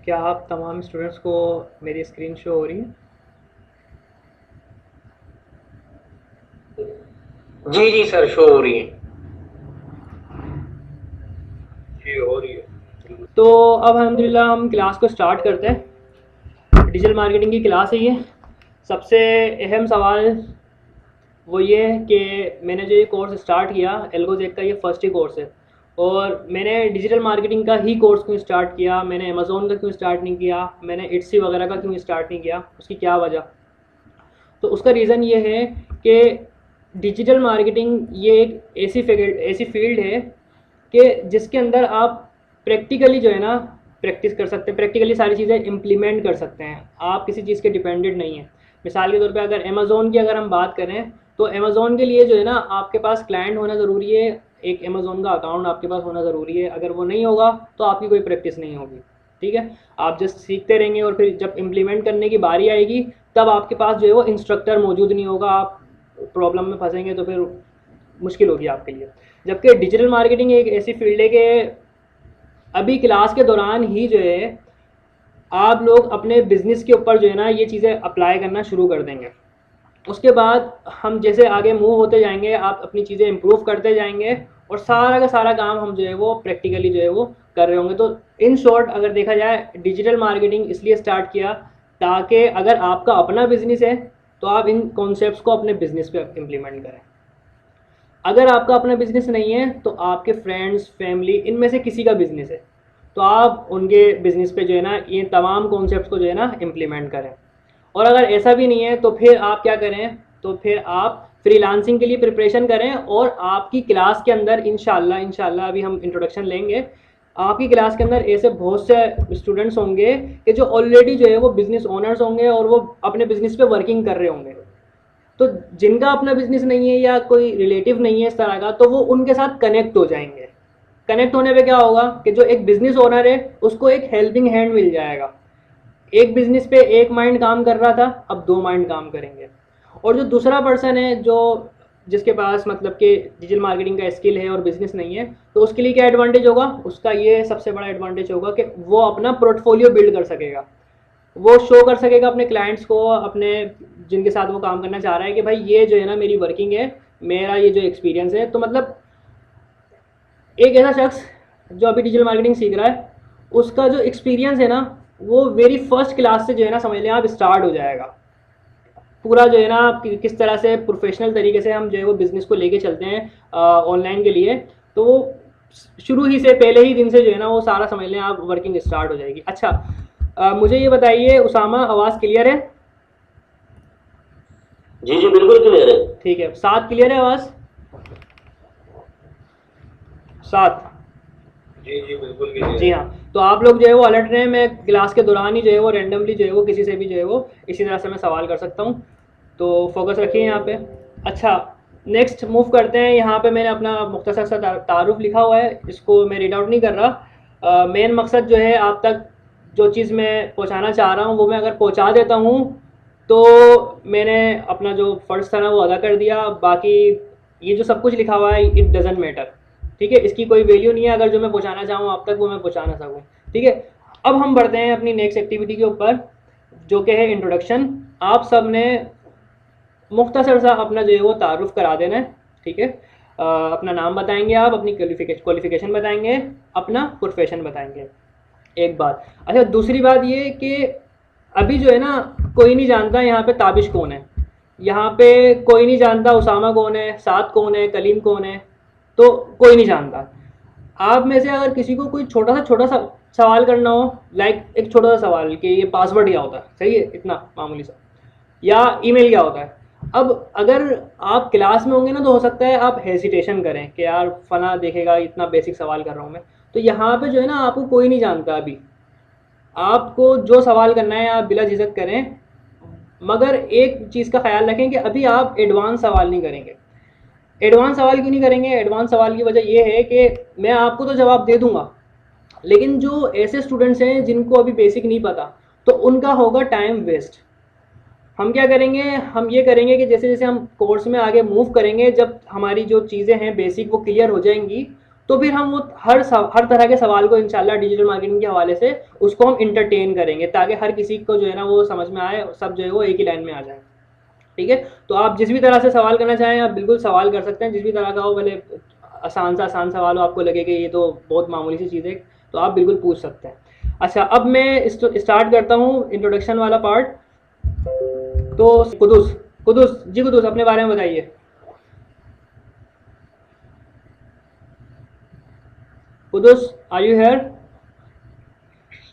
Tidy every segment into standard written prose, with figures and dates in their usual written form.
क्या आप तमाम स्टूडेंट्स को मेरी स्क्रीन शो हो रही है? जी जी सर, शो हो रही है। जी हो रही है। तो अब अल्हम्दुलिल्लाह हम क्लास को स्टार्ट करते हैं। डिजिटल मार्केटिंग की क्लास है ये। सबसे अहम सवाल वो ये है कि मैंने जो ये कोर्स स्टार्ट किया एल्गोजेक का, ये फर्स्ट ही कोर्स है। और मैंने डिजिटल मार्केटिंग का ही कोर्स क्यों स्टार्ट किया, मैंने अमेज़ोन का क्यों स्टार्ट नहीं किया, मैंने इट्सी वगैरह का क्यों स्टार्ट नहीं किया, उसकी क्या वजह? तो उसका रीज़न ये है कि डिजिटल मार्केटिंग ये एक ऐसी फील्ड है कि जिसके अंदर आप प्रैक्टिकली जो है ना प्रैक्टिस कर सकते हैं, प्रैक्टिकली सारी चीज़ें इम्प्लीमेंट कर सकते हैं। आप किसी चीज़ के डिपेंडेंट नहीं है। मिसाल के तौर पे अगर अमेज़ोन की अगर हम बात करें, तो अमेज़ोन के लिए जो है ना आपके पास क्लाइंट होना ज़रूरी है, एक अमेज़ोन का अकाउंट आपके पास होना ज़रूरी है। अगर वो नहीं होगा तो आपकी कोई प्रैक्टिस नहीं होगी। ठीक है, आप जस्ट सीखते रहेंगे और फिर जब इम्प्लीमेंट करने की बारी आएगी तब आपके पास जो है वो इंस्ट्रक्टर मौजूद नहीं होगा, आप प्रॉब्लम में फंसेंगे तो फिर मुश्किल होगी आपके लिए। जबकि डिजिटल मार्केटिंग एक ऐसी फील्ड है कि अभी क्लास के दौरान ही जो है आप लोग अपने बिजनेस के ऊपर जो है ना ये चीज़ें अप्लाई करना शुरू कर देंगे। उसके बाद हम जैसे आगे मूव होते जाएंगे, आप अपनी चीज़ें इंप्रूव करते जाएंगे और सारा का सारा काम हम जो है वो प्रैक्टिकली जो है वो कर रहे होंगे। तो इन शॉर्ट अगर देखा जाए, डिजिटल मार्केटिंग इसलिए स्टार्ट किया ताकि अगर आपका अपना बिजनेस है तो आप इन कॉन्सेप्ट्स को अपने बिजनेस पे इम्प्लीमेंट करें। अगर आपका अपना बिजनेस नहीं है तो आपके फ्रेंड्स, फैमिली, इनमें से किसी का बिजनेस है तो आप उनके बिजनेस पे जो है ना ये तमाम कॉन्सेप्ट्स को जो है ना इम्प्लीमेंट करें। और अगर ऐसा भी नहीं है तो फिर आप क्या करें, तो फिर आप फ्रीलांसिंग के लिए प्रिपरेशन करें। और आपकी क्लास के अंदर इंशाल्लाह अभी हम इंट्रोडक्शन लेंगे, आपकी क्लास के अंदर ऐसे बहुत से स्टूडेंट्स होंगे कि जो ऑलरेडी जो है वो बिजनेस ओनर्स होंगे और वो अपने बिजनेस पे वर्किंग कर रहे होंगे। तो जिनका अपना बिजनेस नहीं है या कोई रिलेटिव नहीं है इस तरह का, तो वो उनके साथ कनेक्ट हो जाएंगे। कनेक्ट होने पे क्या होगा कि जो एक बिजनेस ओनर है उसको एक हेल्पिंग हैंड मिल जाएगा। एक बिजनेस पे एक माइंड काम कर रहा था, अब दो माइंड काम करेंगे। और जो दूसरा पर्सन है जो जिसके पास मतलब कि डिजिटल मार्केटिंग का स्किल है और बिजनेस नहीं है, तो उसके लिए क्या एडवांटेज होगा, उसका ये सबसे बड़ा एडवांटेज होगा कि वो अपना पोर्टफोलियो बिल्ड कर सकेगा। वो शो कर सकेगा अपने क्लाइंट्स को, अपने जिनके साथ वो काम करना चाह रहा है कि भाई ये जो है ना मेरी वर्किंग है, मेरा ये जो एक्सपीरियंस है। तो मतलब एक ऐसा शख्स जो अभी डिजिटल मार्केटिंग सीख रहा है, उसका जो एक्सपीरियंस है ना वो वेरी फर्स्ट क्लास से जो है ना समझ लें आप स्टार्ट हो जाएगा। पूरा जो है ना किस तरह से प्रोफेशनल तरीके से हम जो है वो बिज़नेस को लेके चलते हैं ऑनलाइन के लिए, तो वो शुरू ही से पहले ही दिन से जो है ना वो सारा समझ लें आप वर्किंग स्टार्ट हो जाएगी। अच्छा, मुझे ये बताइए उसामा, आवाज़ क्लियर है? जी जी, बिल्कुल क्लियर है। ठीक है, सात क्लियर है आवाज़? सात? जी जी, बिल्कुल क्लियर जी है। हाँ। तो आप लोग जो है वो अलर्ट रहें, मैं क्लास के दौरान ही जो है वो रैंडमली जो है वो किसी से भी जो है वो इसी तरह से मैं सवाल कर सकता हूँ। तो फोकस रखिए यहाँ पे। अच्छा, नेक्स्ट मूव करते हैं। यहाँ पे मैंने अपना मुख्तसर सा तारुफ लिखा हुआ है, इसको मैं रीड आउट नहीं कर रहा। मेन मकसद जो है आप तक जो चीज़ मैं पहुँचाना चाह रहा हूँ वो मैं अगर पहुँचा देता हूँ तो मैंने अपना जो फ़र्ज़ था ना वो अदा कर दिया। बाकी ये जो सब कुछ लिखा हुआ है इट डजेंट मैटर। ठीक है, इसकी कोई वैल्यू नहीं है अगर जो मैं पहुँचाना चाहूँ आप तक वो मैं पहुँचा ना सकूँ। ठीक है, अब हम बढ़ते हैं अपनी नेक्स्ट एक्टिविटी के ऊपर जो कि है इंट्रोडक्शन। आप सब ने मुख्तसर सा अपना जो है वो तारुफ करा देना है। ठीक है, अपना नाम बताएंगे आप, अपनी क्वालिफिकेशन बताएंगे, अपना प्रोफेशन बताएंगे। एक बात। अच्छा, दूसरी बात ये कि अभी जो है ना कोई नहीं जानता यहाँ पे ताबिश कौन है, यहाँ पे कोई नहीं जानता उसामा कौन है, साद कौन है, कलीम कौन है, तो कोई नहीं जानता। आप में से अगर किसी को कोई छोटा सा सवाल करना हो, लाइक एक छोटा सा सवाल कि ये पासवर्ड क्या होता है, सही है, इतना मामूली सा, या ईमेल क्या होता है। अब अगर आप क्लास में होंगे ना तो हो सकता है आप हेजिटेशन करें कि यार फला देखेगा इतना बेसिक सवाल कर रहा हूँ मैं। तो यहाँ पे जो है ना आपको कोई नहीं जानता अभी, आपको जो सवाल करना है आप बिला झिझक करें। मगर एक चीज़ का ख्याल रखें कि अभी आप एडवांस सवाल नहीं करेंगे। एडवांस सवाल क्यों नहीं करेंगे? एडवांस सवाल की वजह यह है कि मैं आपको तो जवाब दे दूंगा, लेकिन जो ऐसे स्टूडेंट्स हैं जिनको अभी बेसिक नहीं पता तो उनका होगा टाइम वेस्ट। हम क्या करेंगे, हम ये करेंगे कि जैसे जैसे हम कोर्स में आगे मूव करेंगे, जब हमारी जो चीज़ें हैं बेसिक वो क्लियर हो जाएंगी, तो फिर हम वो हर तरह के सवाल को इंशाल्लाह डिजिटल मार्केटिंग के हवाले से उसको हम इंटरटेन करेंगे, ताकि हर किसी को जो है ना वो समझ में आए, सब जो है वो एक ही लाइन में आ जाए। ठीक है, तो आप जिस भी तरह से सवाल करना चाहें आप बिल्कुल सवाल कर सकते हैं, जिस भी तरह का हो, भले आसान सवाल हो, आपको लगे कि ये तो बहुत मामूली सी चीज़ है, तो आप बिल्कुल पूछ सकते हैं। अच्छा, अब मैं स्टार्ट करता हूँ इंट्रोडक्शन वाला पार्ट। तो कुदूस कुदूस जी, कुदूस अपने बारे में बताइए। Quddus, are you here?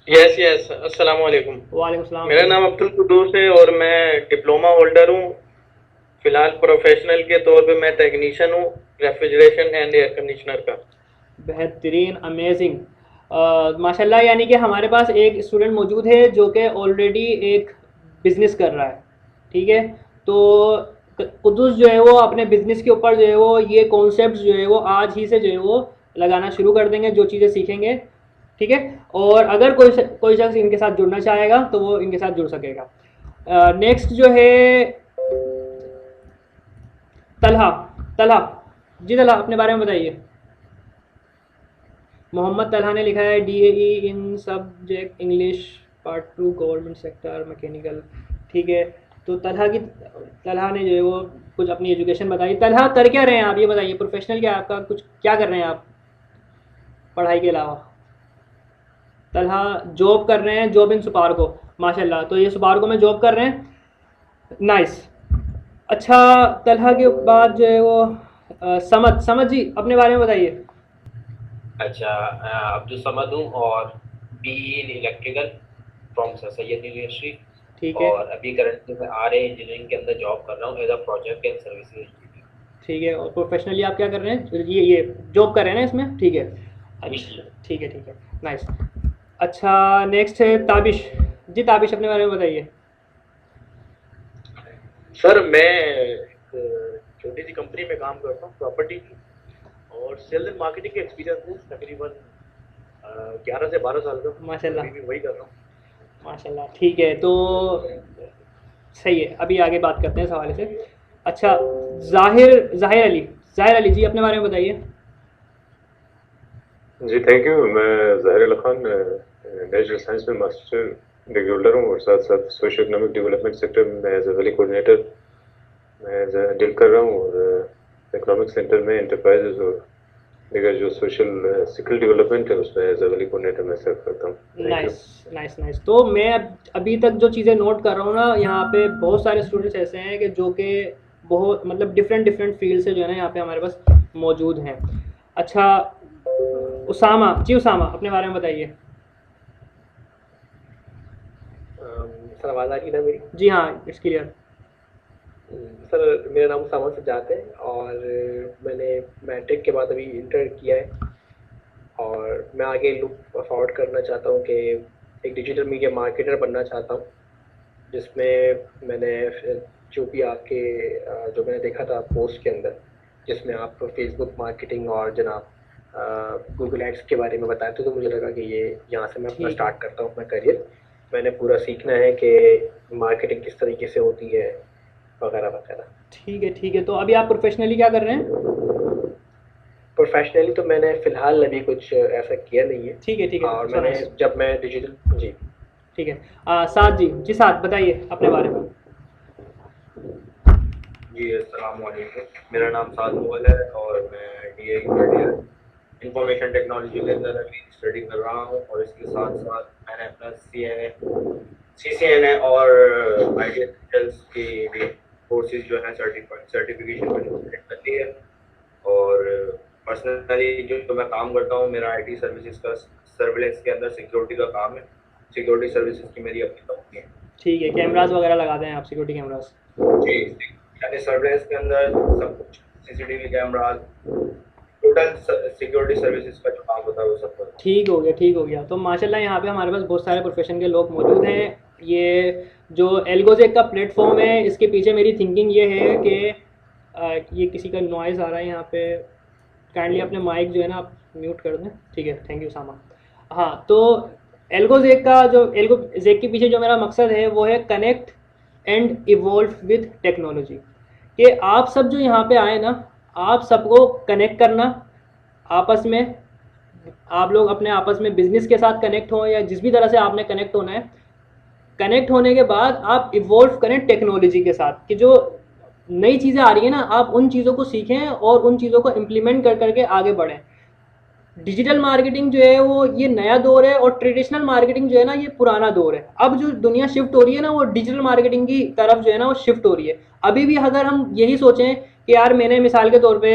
Yes yes, अस्सलाम वालेकुम। वालेकुम सलाम। मेरा नाम अब्दुल कुद्दूस है और मैं डिप्लोमा होल्डर हूँ। फिलहाल प्रोफेशनल के तौर पे मैं टेक्नीशियन हूँ रेफ्रिजरेशन एंड एयर कंडीशनर का। बेहतरीन, अमेजिंग, माशाल्लाह। यानी कि हमारे पास एक स्टूडेंट मौजूद है जो कि ऑलरेडी एक बिज़नेस कर रहा है। ठीक है, तो कुद्दूस जो है वो अपने बिज़नेस के ऊपर जो है वो ये कॉन्सेप्ट जो है वो आज ही से जो है वो लगाना शुरू कर देंगे, जो चीज़ें सीखेंगे। ठीक है, और अगर कोई शख्स इनके साथ जुड़ना चाहेगा तो वो इनके साथ जुड़ सकेगा। नेक्स्ट जो है तलहा। तलहा जी, तलहा अपने बारे में बताइए। मोहम्मद तलहा ने लिखा है DAE in subject English part 2 government sector mechanical. ठीक है, तो तलहा ने जो है वो कुछ अपनी एजुकेशन बताई। तलहा कर क्या रहे हैं आप, ये बताइए, प्रोफेशनल क्या है आपका, कुछ क्या कर रहे हैं आप पढ़ाई के अलावा? तलहा जॉब कर रहे हैं, जॉब इन सुपारको, माशाल्लाह। तो ये सुपारको में जॉब कर रहे हैं, नाइस। अच्छा, तलहा के बाद जो है वो समद जी अपने बारे में बताइए। अच्छा, अब्दुल समद हूँ और BE in electrical from sir Syed university. ठीक है, और अभी करंटली मैं RA इंजीनियरिंग के अंदर जॉब कर रहा हूँ as a project and services engineer. ठीक है, और प्रोफेशनली आप क्या कर रहे हैं? ये जॉब कर रहे हैं ना इसमें? ठीक है, अच्छा, ठीक है, नाइस। अच्छा, नेक्स्ट है ताबिश जी। ताबिश अपने बारे में बताइए। सर मैं एक छोटी सी कंपनी में काम करता हूँ प्रॉपर्टी की, और सेल्स एंड मार्केटिंग के एक्सपीरियंस है तकरीबन 11 से 12 साल का। माशाल्लाह। अभी भी वही कर रहा हूँ। माशाल्लाह, ठीक है, तो सही है। अभी आगे बात करते हैं इस हवाले से। अच्छा, जाहिर अली जी अपने बारे में बताइए। जी थैंक यू। मैं ज़ाहिर अली खान नेचुरल साइंस में मास्टर डिग्री होल्डर हूँ, और साथ साथ सोशो इकोनॉमिक डेवलपमेंट सेक्टर में एज ए वैली कोऑर्डिनेटर मैं डील कर रहा हूँ, और इकोनॉमिक सेंटर में एंटरप्राइजेज और दीगर जो सोशल स्किल डेवलपमेंट है उसमें एज ए वैली कोऑर्डिनेटर मैं सर्व करता हूँ। नाइस। तो मैं अभी तक जो चीज़ें नोट कर रहा हूँ ना, यहाँ पे बहुत सारे स्टूडेंट्स ऐसे हैं कि जो कि बहुत मतलब डिफरेंट फील्ड से जो है ना यहाँ पे हमारे पास मौजूद हैं। अच्छा, उसामा जी, उसामा अपने बारे में बताइए। सर आवाज़ आ रही है ना मेरी? जी हाँ, इट्स क्लियर। सर मेरा नाम सामान सज्जाद है और मैंने मैट्रिक के बाद अभी इंटर किया है, और मैं आगे लुक फॉरवर्ड करना चाहता हूँ कि एक डिजिटल मीडिया मार्केटर बनना चाहता हूँ, जिसमें मैंने जो भी आपके जो मैंने देखा था पोस्ट के अंदर, जिसमें आप फेसबुक मार्केटिंग और जनाब गूगल एड्स के बारे में बताए थे, तो मुझे लगा कि ये यहाँ से मैं अपना ठीक। स्टार्ट करता हूँ अपना करियर। मैंने पूरा सीखना है कि मार्केटिंग किस तरीके से होती है वगैरह वगैरह। ठीक है, तो अभी आप प्रोफेशनली क्या कर रहे हैं? प्रोफेशनली तो मैंने फ़िलहाल अभी कुछ ऐसा किया नहीं है। ठीक है, और so मैंने nice। जब मैं डिजिटल जी ठीक है, साद जी साद बताइए अपने बारे में। जी अस्सलाम वालेकुम, मेरा नाम साद मुगल है और मैं DA third year information technology के अंदर अभी स्टडी कर रहा हूँ, और इसके साथ साथ मैंने अपना CCNA और IT एसेंशियल्स की भी कोर्सेज जो हैं सर्टिफिकेशन मैंने कंप्लीट कर ली है। और पर्सनली जो मैं काम करता हूँ, मेरा IT सर्विसेज का सर्विलेंस के अंदर सिक्योरिटी का काम है। सिक्योरिटी सर्विसेज की मेरी अपनी कंपनी है। ठीक है, कैमरास वगैरह लगाते हैं आप, सिक्योरिटी कैमरास? जी, यानी सर्विलेंस के अंदर सब कुछ, CCTV camera, total security services का जो काम होता है वो सब होता है। ठीक हो गया। तो माशाल्लाह यहाँ पे हमारे पास बहुत सारे प्रोफेशन के लोग मौजूद हैं। ये जो एल्गोजेक का प्लेटफॉर्म है, इसके पीछे मेरी थिंकिंग ये है कि ये किसी का नॉइज़ आ रहा है यहाँ पे, काइंडली अपने माइक जो है ना आप म्यूट कर दें। ठीक है, थैंक यू सामा। हाँ, तो एल्गोजेक के पीछे जो मेरा मकसद है वो है connect and evolve with technology. कि आप सब जो यहाँ पे आए ना, आप सबको कनेक्ट करना, आपस में आप लोग अपने आपस में बिजनेस के साथ कनेक्ट हों या जिस भी तरह से आपने कनेक्ट होना है, कनेक्ट होने के बाद आप इवॉल्व करें टेक्नोलॉजी के साथ कि जो नई चीज़ें आ रही है ना, आप उन चीज़ों को सीखें और उन चीज़ों को इम्प्लीमेंट कर करके आगे बढ़ें। डिजिटल मार्केटिंग जो है वो ये नया दौर है और ट्रेडिशनल मार्केटिंग जो है ना ये पुराना दौर है। अब जो दुनिया शिफ्ट हो रही है ना वो डिजिटल मार्केटिंग की तरफ जो है ना वो शिफ्ट हो रही है। अभी भी अगर हम यही सोचें कि यार मैंने मिसाल के तौर पे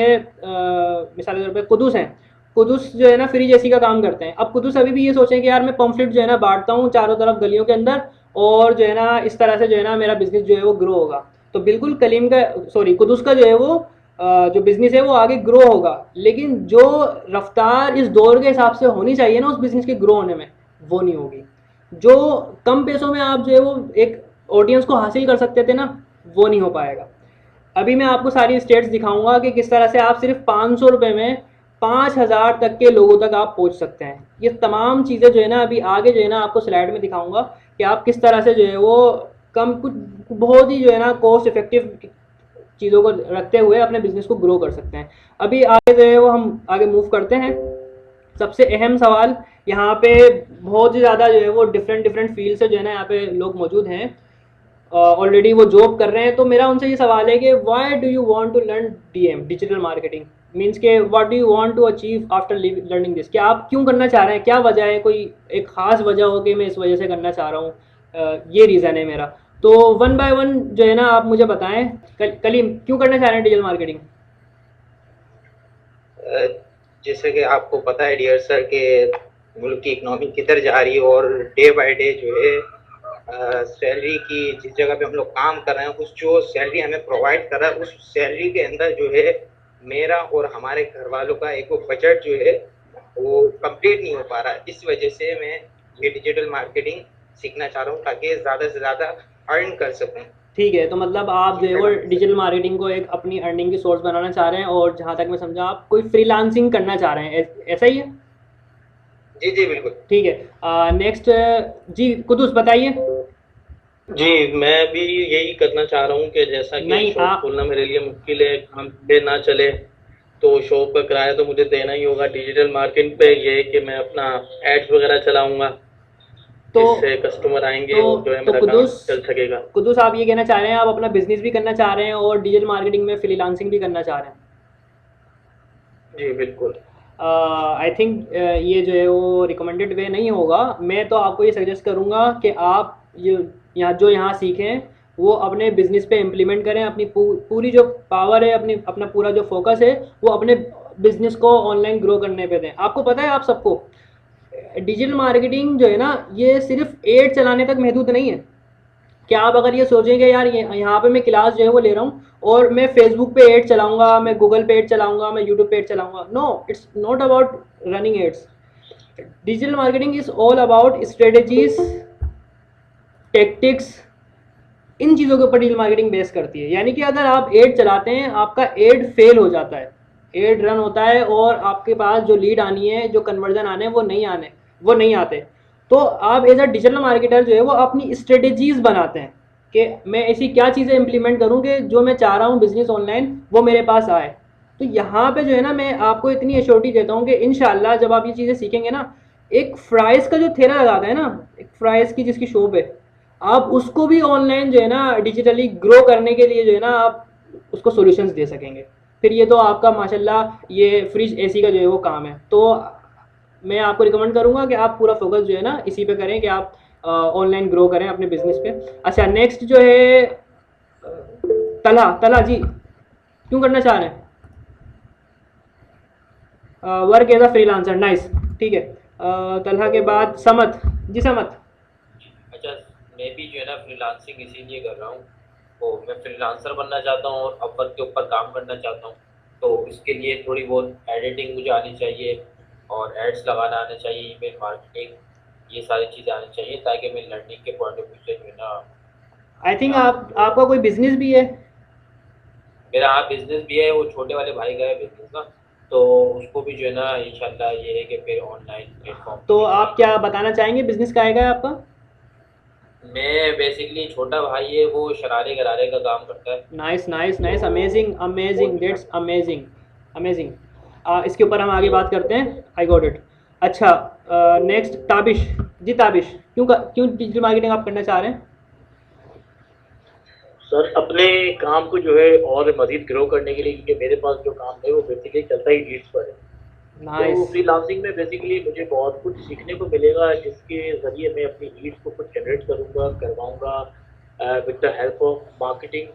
कुदूस हैं, कुदूस जो है ना फ्री जैसी का काम करते हैं। अब कुदूस अभी भी ये सोचें कि यार मैं पम्फलेट जो है ना बांटता हूँ चारों तरफ गलियों के अंदर और जो है ना इस तरह से जो है ना मेरा बिजनेस जो है वो ग्रो होगा। तो बिल्कुल कलीम का कुदूस का जो है वो जो बिज़नेस है वो आगे ग्रो होगा, लेकिन जो रफ्तार इस दौर के हिसाब से होनी चाहिए ना उस बिज़नेस के ग्रो होने में, वो नहीं होगी। जो कम पैसों में आप जो है वो एक ऑडियंस को हासिल कर सकते थे ना, वो नहीं हो पाएगा। अभी मैं आपको सारी स्टेट्स दिखाऊंगा कि किस तरह से आप सिर्फ 500 रुपये में 5000 तक के लोगों तक आप पहुंच सकते हैं। ये तमाम चीज़ें जो है ना अभी आगे जो है ना आपको स्लाइड में दिखाऊंगा कि आप किस तरह से जो है वो कम कुछ बहुत ही जो है ना कॉस्ट इफेक्टिव चीज़ों को रखते हुए अपने बिजनेस को ग्रो कर सकते हैं। अभी आगे जो है वो हम आगे मूव करते हैं। सबसे अहम सवाल यहाँ पे बहुत ही ज़्यादा जो है वो डिफरेंट फील्ड से जो है ना यहाँ पे लोग मौजूद हैं, ऑलरेडी वो जॉब कर रहे हैं। तो मेरा उनसे ये सवाल है कि why do you want to learn DM digital marketing, means के what do you want to achieve after learning this. क्या आप क्यों करना चाह रहे हैं, क्या वजह है, कोई एक ख़ास वजह हो कि मैं इस वजह से करना चाह रहा हूँ, ये रीज़न है मेरा। तो वन बाय वन जो है ना आप मुझे बताएं। कलीम क्यों करना चाह रहे हैं डिजिटल मार्केटिंग? जैसे कि आपको पता है डियर सर के मुल्क की इकोनॉमी किधर जा रही है और डे बाय डे जो है सैलरी की जिस जगह पे हम लोग काम कर रहे हैं उस जो सैलरी हमें प्रोवाइड कर रहा है उस सैलरी के अंदर जो है मेरा और हमारे घर वालों का एक बजट जो है वो कंप्लीट नहीं हो पा रहा है। इस वजह से मैं ये डिजिटल मार्केटिंग सीखना चाह रहा हूँ ताकि ज़्यादा से ज़्यादा अर्न कर सकूँ। ठीक है, तो मतलब आप जो है वो डिजिटल मार्केटिंग को एक अपनी अर्निंग की सोर्स बनाना चाह रहे हैं और जहाँ तक मैं समझा आप कोई फ्रीलांसिंग करना चाह रहे हैं, ऐसा ही है? जी जी बिल्कुल। ठीक है, नेक्स्ट जी कुदूस बताइए। जी मैं भी यही करना चाह रहा हूँ कि जैसा कि शॉप खोलना मेरे लिए मुश्किल है, काम पे ना चले तो शॉप का किराया तो मुझे देना ही होगा। डिजिटल मार्केटिंग पे ये है कि मैं अपना एड्स वगैरह चलाऊंगा तो इससे कस्टमर आएंगे तो जो है मेरा काम चल सकेगा। कुदूस आप ये कहना चाह रहे हैं आप अपना बिजनेस भी करना चाह रहे हैं और डिजिटल मार्केटिंग में फ्रीलांसिंग भी करना चाह रहे हैं? जी बिल्कुल। आई थिंक ये जो है वो रिकमेंडेड वे नहीं होगा। मैं तो आपको ये सजेस्ट करूँगा कि आप ये यहाँ सीखें वो अपने बिजनेस पे इम्प्लीमेंट करें। अपनी पूरी जो पावर है, अपना पूरा जो फोकस है वो अपने बिजनेस को ऑनलाइन ग्रो करने पे दें। आपको पता है आप सबको डिजिटल मार्केटिंग जो है ना ये सिर्फ एड चलाने तक महदूद नहीं है। क्या आप अगर ये सोचेंगे यार यहाँ पे मैं क्लास जो है वो ले रहा हूँ और मैं फेसबुक पे एड चलाऊंगा, मैं गूगल पे एड चलाऊंगा, मैं यूट्यूब पे एड चलाऊंगा, no, it's not about running ads. Digital marketing is all about strategies, tactics, इन चीज़ों के ऊपर डिजिटल मार्केटिंग बेस करती है। यानी कि अगर आप एड चलाते हैं, आपका एड फेल हो जाता है, एड रन होता है और आपके पास जो लीड आनी है, जो कन्वर्जन आने वो नहीं आते, तो आप एज अ डिजिटल मार्केटर जो है वो अपनी स्ट्रेटेजीज बनाते हैं कि मैं ऐसी क्या चीज़ें इंप्लीमेंट करूँ कि जो मैं चाह रहा हूँ बिजनेस ऑनलाइन वो मेरे पास आए। तो यहाँ पे जो है ना मैं आपको इतनी एश्योरिटी देता हूँ कि इंशाल्लाह जब आप ये चीज़ें सीखेंगे ना, एक फ्राइज़ का जो ठेला लगाता है ना, एक फ्राइज़ की जिसकी शॉप है, आप उसको भी ऑनलाइन जो है ना डिजिटली ग्रो करने के लिए जो है ना आप उसको सॉल्यूशंस दे सकेंगे। फिर ये तो आपका माशाल्लाह ये फ्रिज एसी का जो है वो काम है। तो मैं आपको रिकमेंड करूँगा कि आप पूरा फोकस जो है ना इसी पे करें कि आप ऑनलाइन ग्रो करें अपने बिजनेस पे। अच्छा, नेक्स्ट जो है तला जी क्यों करना चाह रहे हैं work as a freelancer? Nice, ठीक है। तलहा के बाद समत जी। समत अच्छा, मैं भी जो है ना फ्रीलांसिंग इसीलिए कर रहा हूँ, तो मैं फ्रीलांसर बनना चाहता हूँ और अपवर्क के ऊपर काम करना चाहता हूँ। तो इसके लिए थोड़ी बहुत एडिटिंग मुझे आनी चाहिए और एड्स लगाना आना चाहिए, ईमेल मार्केटिंग, ये सारी चीज़ें आनी चाहिए ताकि मैं लर्निंग के पॉइंट ऑफ व्यू से जो है ना। आई थिंक आपका कोई बिजनेस भी है? मेरा हाँ बिजनेस भी है, वो छोटे वाले भाई का है बिजनेस ना, तो उसको भी जो है ना इंशाल्लाह ये है कि फिर ऑनलाइन प्लेटफॉर्म। तो आप क्या बताना चाहेंगे बिजनेस का आएगा आपका? मैं बेसिकली छोटा भाई है, वो शरारे गरारे का काम करता है। Nice nice nice, amazing amazing, that's amazing amazing. इसके ऊपर हम आगे बात करते हैं। I got it. अच्छा, नेक्स्ट ताबिश जी। ताबिश, क्यों डिजिटल मार्केटिंग आप करना चाह रहे हैं? सर अपने काम को जो है और मजीद ग्रो करने के लिए, क्योंकि मेरे पास जो काम है वो बेसिकली चलता ही लीड्स पर है। तो नाइस। फ्रीलांसिंग में बेसिकली मुझे बहुत कुछ सीखने को मिलेगा, जिसके ज़रिए मैं अपनी लीड्स को कुछ जनरेट करवाऊंगा with the help of marketing,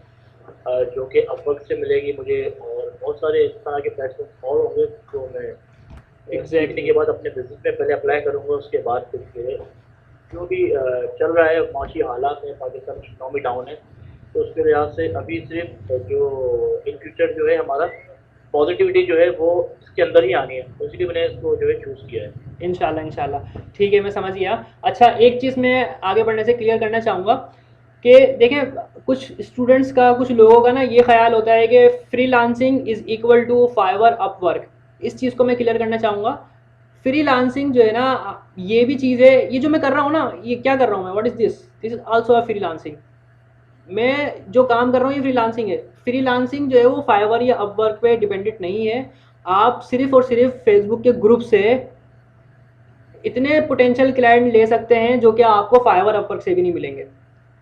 जो कि अपवर्क से मिलेगी मुझे, और बहुत सारे इस तरह के प्लेटफॉर्म और होंगे जो मैं सीखने के बाद अपने बिजनेस में पहले अप्लाई करूँगा। उसके बाद फिर जो भी चल रहा है माशी हालात में, पाकिस्तान की इकनॉमी डाउन है, तो उसके लिहाज से अभी सिर्फ जो इन फ्यूचर जो है हमारा पॉजिटिविटी जो है वो इसके अंदर ही आनी है, तो इसलिए मैंने इसको जो है चूज़ किया है। इंशाल्लाह इंशाल्लाह, ठीक है, मैं समझ गया। अच्छा, एक चीज़ मैं आगे बढ़ने से क्लियर करना चाहूँगा कि देखें, कुछ स्टूडेंट्स का, कुछ लोगों का ना ये ख्याल होता है कि freelancing is equal to Fiverr Upwork. इस चीज़ को मैं क्लियर करना चाहूँगा। फ्रीलांसिंग जो है ना, ये भी चीज़ है, ये जो मैं कर रहा हूँ ना, ये क्या कर रहा हूँ मैं, what is this is also a freelancing. मैं जो काम कर रहा हूँ ये फ्रीलांसिंग है। फ्रीलांसिंग जो है वो फाइवर या अपवर्क पे डिपेंडेंट नहीं है। आप सिर्फ और सिर्फ फेसबुक के ग्रुप से इतने पोटेंशियल क्लाइंट ले सकते हैं जो कि आपको फाइवर अपवर्क से भी नहीं मिलेंगे।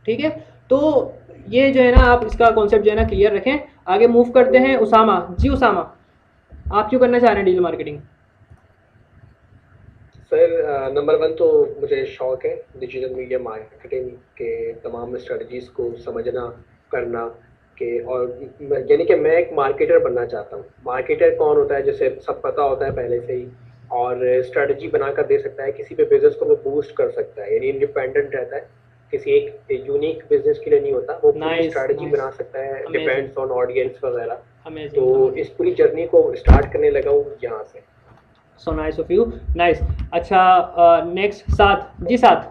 ठीक है, तो ये जो है ना, आप इसका कॉन्सेप्ट जो है ना क्लियर रखें। आगे मूव करते हैं। उसामा जी। उसामा, आप क्यों करना चाह रहे हैं डिजिटल मार्केटिंग? सर नंबर 1 तो मुझे शौक़ है डिजिटल मीडिया मार्केटिंग के तमाम स्ट्रेटजीज़ को समझना, करना के, और यानी कि मैं एक मार्केटर बनना चाहता हूँ। मार्केटर कौन होता है, जैसे सब पता होता है पहले से ही, और स्ट्रेटजी बनाकर दे सकता है, किसी पे बिजनेस को वो बूस्ट कर सकता है, यानी इंडिपेंडेंट रहता है, किसी एक यूनिक बिजनेस के लिए नहीं होता, वो स्ट्रेटजी बना सकता है, डिपेंड्स ऑन ऑडियंस वगैरह। तो इस पूरी जर्नी को स्टार्ट करने लगा हूँ यहाँ से। सो नाइस ऑफ यू, नाइस। अच्छा, नेक्स्ट साथ जी। साथ,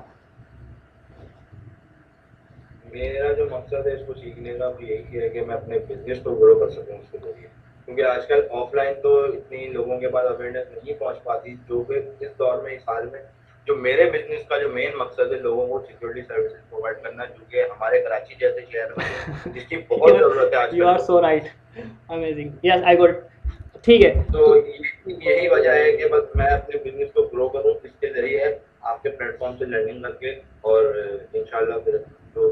मेरा जो मकसद है इसको सीखने का भी यही है कि मैं अपने बिजनेस को ग्रो कर सकूं उसके जरिए, क्योंकि आजकल ऑफलाइन तो इतनी लोगों के पास अवेयरनेस नहीं पहुंच पाती, जो कि इस दौर में, इस हाल में, जो मेरे बिजनेस का जो मेन मकसद है लोगों को सिक्योरिटी सर्विसेज प्रोवाइड करना, जो कि हमारे कराची जैसे शहर में जिसकी बहुत जरूरत है आजकल। You are so right, amazing, yes I got. ठीक है, तो यही वजह है कि बस मैं अपने बिजनेस को ग्रो करूं इसके जरिए, आपके प्लेटफॉर्म से लर्निंग करके, और इंशाल्लाह फिर तो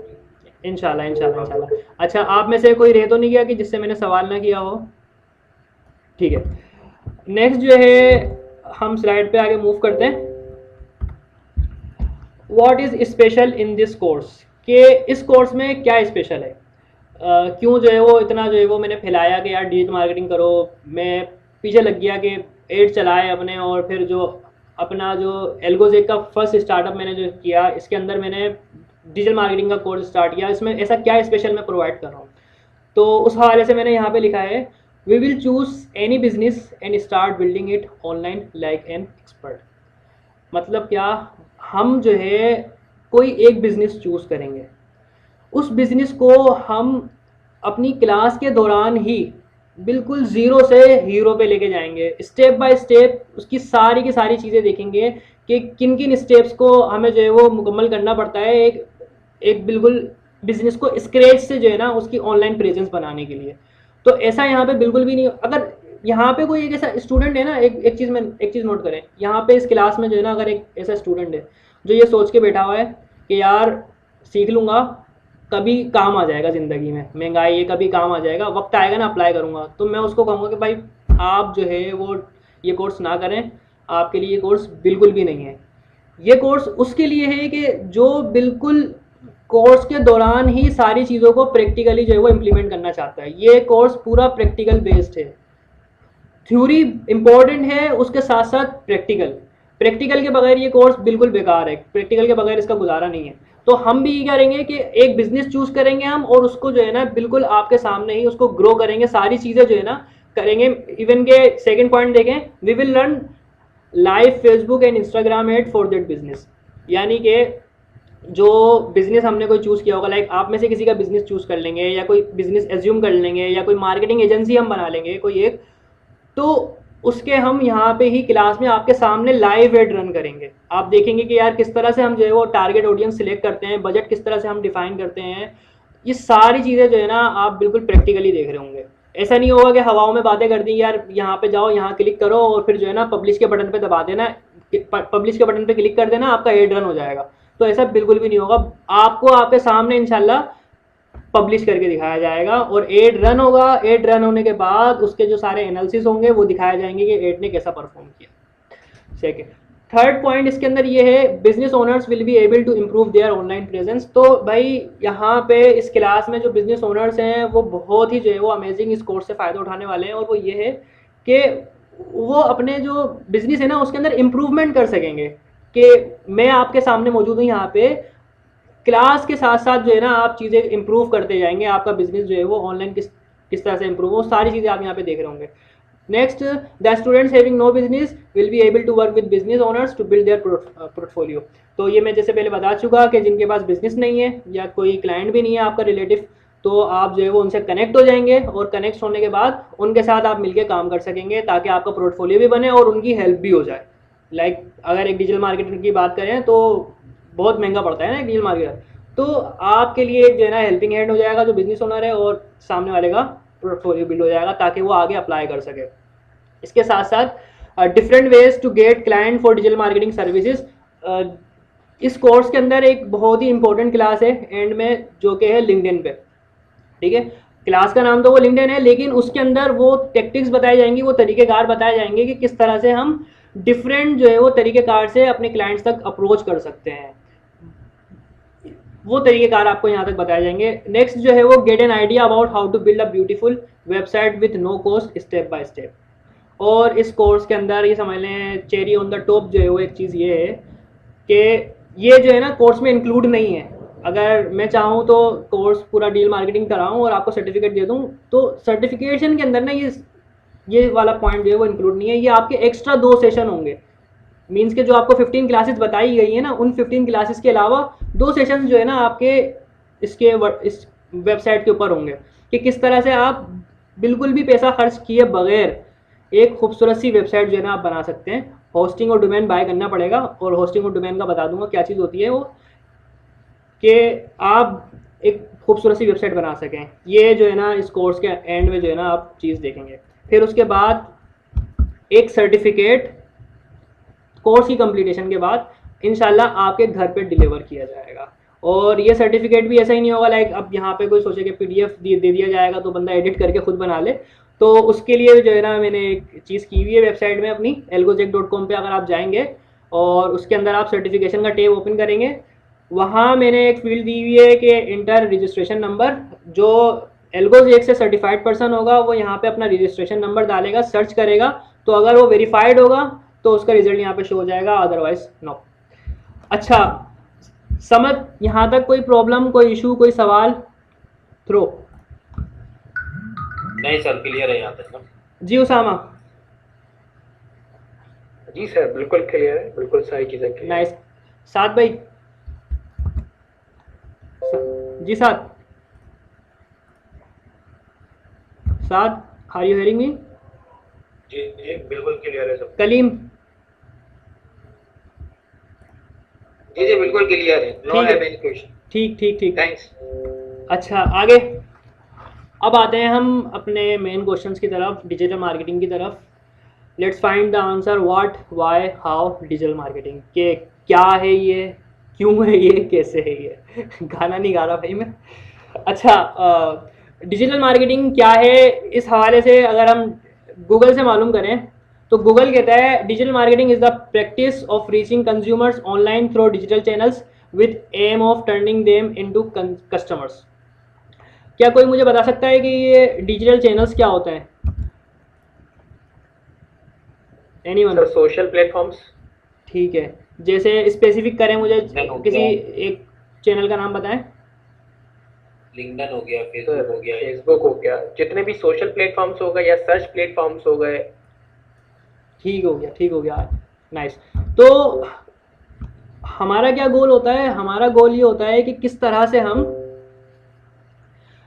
इंशाल्लाह इंशाल्लाह इंशाल्लाह। अच्छा, आप में से कोई रह तो नहीं गया कि जिससे मैंने सवाल ना किया हो? ठीक है, नेक्स्ट जो है हम स्लाइड पे आगे मूव करते हैं। What is special in this course, कि इस कोर्स में क्या स्पेशल है? क्यों जो है वो इतना जो है वो मैंने फैलाया कि यार डिजिटल मार्केटिंग करो। मैं पीछे लग गया कि एड चलाए अपने, और फिर जो अपना जो एल्गोजेक का फर्स्ट स्टार्टअप मैंने जो किया, इसके अंदर मैंने डिजिटल मार्केटिंग का कोर्स स्टार्ट किया। इसमें ऐसा क्या स्पेशल मैं प्रोवाइड कर रहा हूँ? तो उस हवाले से मैंने यहाँ पे लिखा है, we will choose any business and start building it online like an expert. मतलब क्या, हम जो है कोई एक बिज़नेस चूज़ करेंगे, उस बिज़नेस को हम अपनी क्लास के दौरान ही बिल्कुल ज़ीरो से हीरो पे लेके जाएंगे। स्टेप बाय स्टेप उसकी सारी की सारी चीज़ें देखेंगे कि किन किन स्टेप्स को हमें जो है वो मुकम्मल करना पड़ता है एक बिल्कुल बिज़नेस को स्क्रैच से जो है ना उसकी ऑनलाइन प्रेजेंस बनाने के लिए। तो ऐसा यहाँ पे बिल्कुल भी नहीं। अगर यहाँ पे कोई एक ऐसा स्टूडेंट है ना, एक चीज़ नोट करें, यहाँ पे इस क्लास में जो है ना, अगर एक ऐसा स्टूडेंट है जो ये सोच के बैठा हुआ है कि यार सीख लूँगा, कभी काम आ जाएगा ज़िंदगी में, महंगाई है, कभी काम आ जाएगा, वक्त आएगा ना अप्लाई करूँगा, तो मैं उसको कहूँगा कि भाई आप जो है वो ये कोर्स ना करें, आपके लिए ये कोर्स बिल्कुल भी नहीं है। ये कोर्स उसके लिए है कि जो बिल्कुल कोर्स के दौरान ही सारी चीज़ों को प्रैक्टिकली जो है वो इम्प्लीमेंट करना चाहता है। ये कोर्स पूरा प्रैक्टिकल बेस्ड है। थ्योरी इम्पॉर्टेंट है, उसके साथ साथ प्रैक्टिकल के बगैर ये कोर्स बिल्कुल बेकार है। प्रैक्टिकल के बगैर इसका गुजारा नहीं है। तो हम भी ये करेंगे कि एक बिजनेस चूज करेंगे हम, और उसको जो है ना बिल्कुल आपके सामने ही उसको ग्रो करेंगे, सारी चीज़ें जो है ना करेंगे। इवन के सेकंड पॉइंट देखें, we will learn live Facebook and Instagram ad for that business. यानी कि जो बिजनेस हमने कोई चूज़ किया होगा, लाइक आप में से किसी का बिजनेस चूज़ कर लेंगे, या कोई बिजनेस एज्यूम कर लेंगे, या कोई मार्केटिंग एजेंसी हम बना लेंगे कोई एक, तो उसके हम यहाँ पे ही क्लास में आपके सामने लाइव एड रन करेंगे। आप देखेंगे कि यार किस तरह से हम जो है वो टारगेट ऑडियंस सिलेक्ट करते हैं, बजट किस तरह से हम डिफाइन करते हैं। ये सारी चीज़ें जो है ना आप बिल्कुल प्रैक्टिकली देख रहे होंगे। ऐसा नहीं होगा कि हवाओं में बातें कर दी यार, यहाँ पे जाओ, यहाँ क्लिक करो और फिर जो है ना पब्लिश के बटन पे दबा देना, पब्लिश के बटन पे क्लिक कर देना, आपका एड रन हो जाएगा। तो ऐसा बिल्कुल भी नहीं होगा, आपको आपके सामने इंशाल्लाह पब्लिश करके दिखाया जाएगा और एड रन होगा। एड रन होने के बाद उसके जो सारे एनालिसिस होंगे वो दिखाए जाएंगे कि एड ने कैसा परफॉर्म किया। सेकेंड, थर्ड पॉइंट इसके अंदर ये है, business owners will be able to improve their online presence. तो भाई यहाँ पे इस क्लास में जो बिजनेस ओनर्स हैं वो बहुत ही जो है वो अमेजिंग इस कोर्स से फ़ायदा उठाने वाले हैं, और वो ये है कि वो अपने जो बिजनेस है ना उसके अंदर इम्प्रूवमेंट कर सकेंगे। कि मैं आपके सामने मौजूद हूँ यहाँ पे, क्लास के साथ साथ जो है ना आप चीज़ें इंप्रूव करते जाएंगे, आपका बिजनेस जो है वो ऑनलाइन किस तरह से इंप्रूव हो, सारी चीज़ें आप यहाँ पे देख रहे होंगे। Next, the students having no business will be able to work with business owners to build their portfolio. तो ये मैं जैसे पहले बता चुका कि जिनके पास बिजनेस नहीं है या कोई क्लाइंट भी नहीं है आपका रिलेटिव, तो आप जो है वो उनसे कनेक्ट हो जाएंगे और कनेक्ट होने के बाद उनके साथ आप मिलकर काम कर सकेंगे ताकि आपका पोर्टफोलियो भी बने और उनकी हेल्प भी हो जाए। लाइक अगर एक डिजिटल मार्केटिंग की बात करें तो बहुत महंगा पड़ता है ना एक डिजिटल मार्केटर, तो आपके लिए एक जो है ना हेल्पिंग हैंड हो जाएगा जो बिजनेस ओनर है, और सामने वाले का पोर्टफोलियो बिल्ड हो जाएगा ताकि वो आगे अप्लाई कर सके। इसके साथ साथ different ways to get client for digital marketing services. इस कोर्स के अंदर एक बहुत ही इंपॉर्टेंट क्लास है एंड में जो कि है लिंक्डइन पे, ठीक है। क्लास का नाम तो वो लिंक्डइन है, लेकिन उसके अंदर वो टेक्टिक्स बताई जाएंगी, वो तरीक़ेकार बताए जाएंगे कि किस तरह से हम डिफरेंट जो है वो तरीक़ेकार से अपने क्लाइंट्स तक अप्रोच कर सकते हैं, वो तरीक़ेकार आपको यहाँ तक बताए जाएंगे। नेक्स्ट जो है वो get an idea about how to build a beautiful website with no cost step by step. और इस कोर्स के अंदर ये समझ लें चेरी ऑन द टॉप जो है वो एक चीज़ ये है कि ये जो है ना कोर्स में इंक्लूड नहीं है। अगर मैं चाहूँ तो कोर्स पूरा डील मार्केटिंग कराऊँ और आपको सर्टिफिकेट दे दूँ, तो सर्टिफिकेशन के अंदर ना ये वाला पॉइंट जो है वो इंक्लूड नहीं है। ये आपके एक्स्ट्रा 2 सेशन होंगे, मीन्स के जो आपको 15 क्लासेस बताई गई है ना, उन 15 क्लासेस के अलावा 2 सेशन जो है ना आपके इस वेबसाइट के ऊपर होंगे कि किस तरह से आप बिल्कुल भी पैसा खर्च किए बगैर एक खूबसूरत सी वेबसाइट जो है ना आप बना सकते हैं। होस्टिंग और डोमेन बाय करना पड़ेगा, और होस्टिंग और डोमेन का बता दूंगा क्या चीज़ होती है वो, कि आप एक खूबसूरत सी वेबसाइट बना सकें। ये जो है ना इस कोर्स के एंड में जो है ना आप चीज़ देखेंगे। फिर उसके बाद एक सर्टिफिकेट कोर्स की कंप्लीटेशन के बाद इंशाल्लाह आपके घर पे डिलीवर किया जाएगा। और ये सर्टिफिकेट भी ऐसा ही नहीं होगा लाइक अब यहाँ पे कोई सोचे कि PDF दे दिया जाएगा तो बंदा एडिट करके खुद बना ले। तो उसके लिए जो है ना मैंने एक चीज़ की हुई है वेबसाइट में अपनी algojek.com पे अगर आप जाएंगे और उसके अंदर आप सर्टिफिकेशन का टैब ओपन करेंगे, वहाँ मैंने एक फील्ड दी हुई है कि इंटर रजिस्ट्रेशन नंबर। जो एल्गोजेक से सर्टिफाइड पर्सन होगा वो यहाँ पे अपना रजिस्ट्रेशन नंबर डालेगा, सर्च करेगा, तो अगर वो वेरीफाइड होगा तो उसका रिजल्ट यहाँ पे शो हो जाएगा, अदरवाइज नो। अच्छा, समझ यहाँ तक कोई प्रॉब्लम, कोई इशू, कोई सवाल? थ्रो नहीं सर, क्लियर है यहाँ तक। जी उसामा? जी सर बिल्कुल क्लियर है, बिल्कुल सारी चीज़ें क्लियर। नाइस। साद भाई? जी साद, साद आर यू हेयरिंग मी? जी जी बिल्कुल क्लियर है सब। कलीम? जी जी बिल्कुल क्लियर है, नो हैव एनी क्वेश्चन। ठीक ठीक ठीक, थैंक्स। अच्छा आगे अब आते हैं हम अपने मेन क्वेश्चंस की तरफ, डिजिटल मार्केटिंग की तरफ। Let's find the answer what, why, how digital marketing, के क्या है ये, क्यों है ये, कैसे है ये। गाना नहीं गा रहा भाई मैं। अच्छा, डिजिटल मार्केटिंग क्या है, इस हवाले से अगर हम गूगल से मालूम करें तो गूगल कहता है digital marketing is the practice of reaching consumers online through digital channels with aim of turning them into customers. क्या कोई मुझे बता सकता है कि ये डिजिटल चैनल्स क्या होते हैं? एनीवन? Sir social platforms. ठीक है, जैसे स्पेसिफिक करें, मुझे किसी एक चैनल का नाम बताएं। लिंक्डइन हो गया, फेसबुक हो गया, फेसबुक हो गया, जितने भी सोशल प्लेटफॉर्म्स हो गए या सर्च प्लेटफॉर्म्स हो गए। ठीक हो गया, ठीक हो गया, नाइस। तो हमारा क्या गोल होता है? हमारा गोल ये होता है कि किस तरह से हम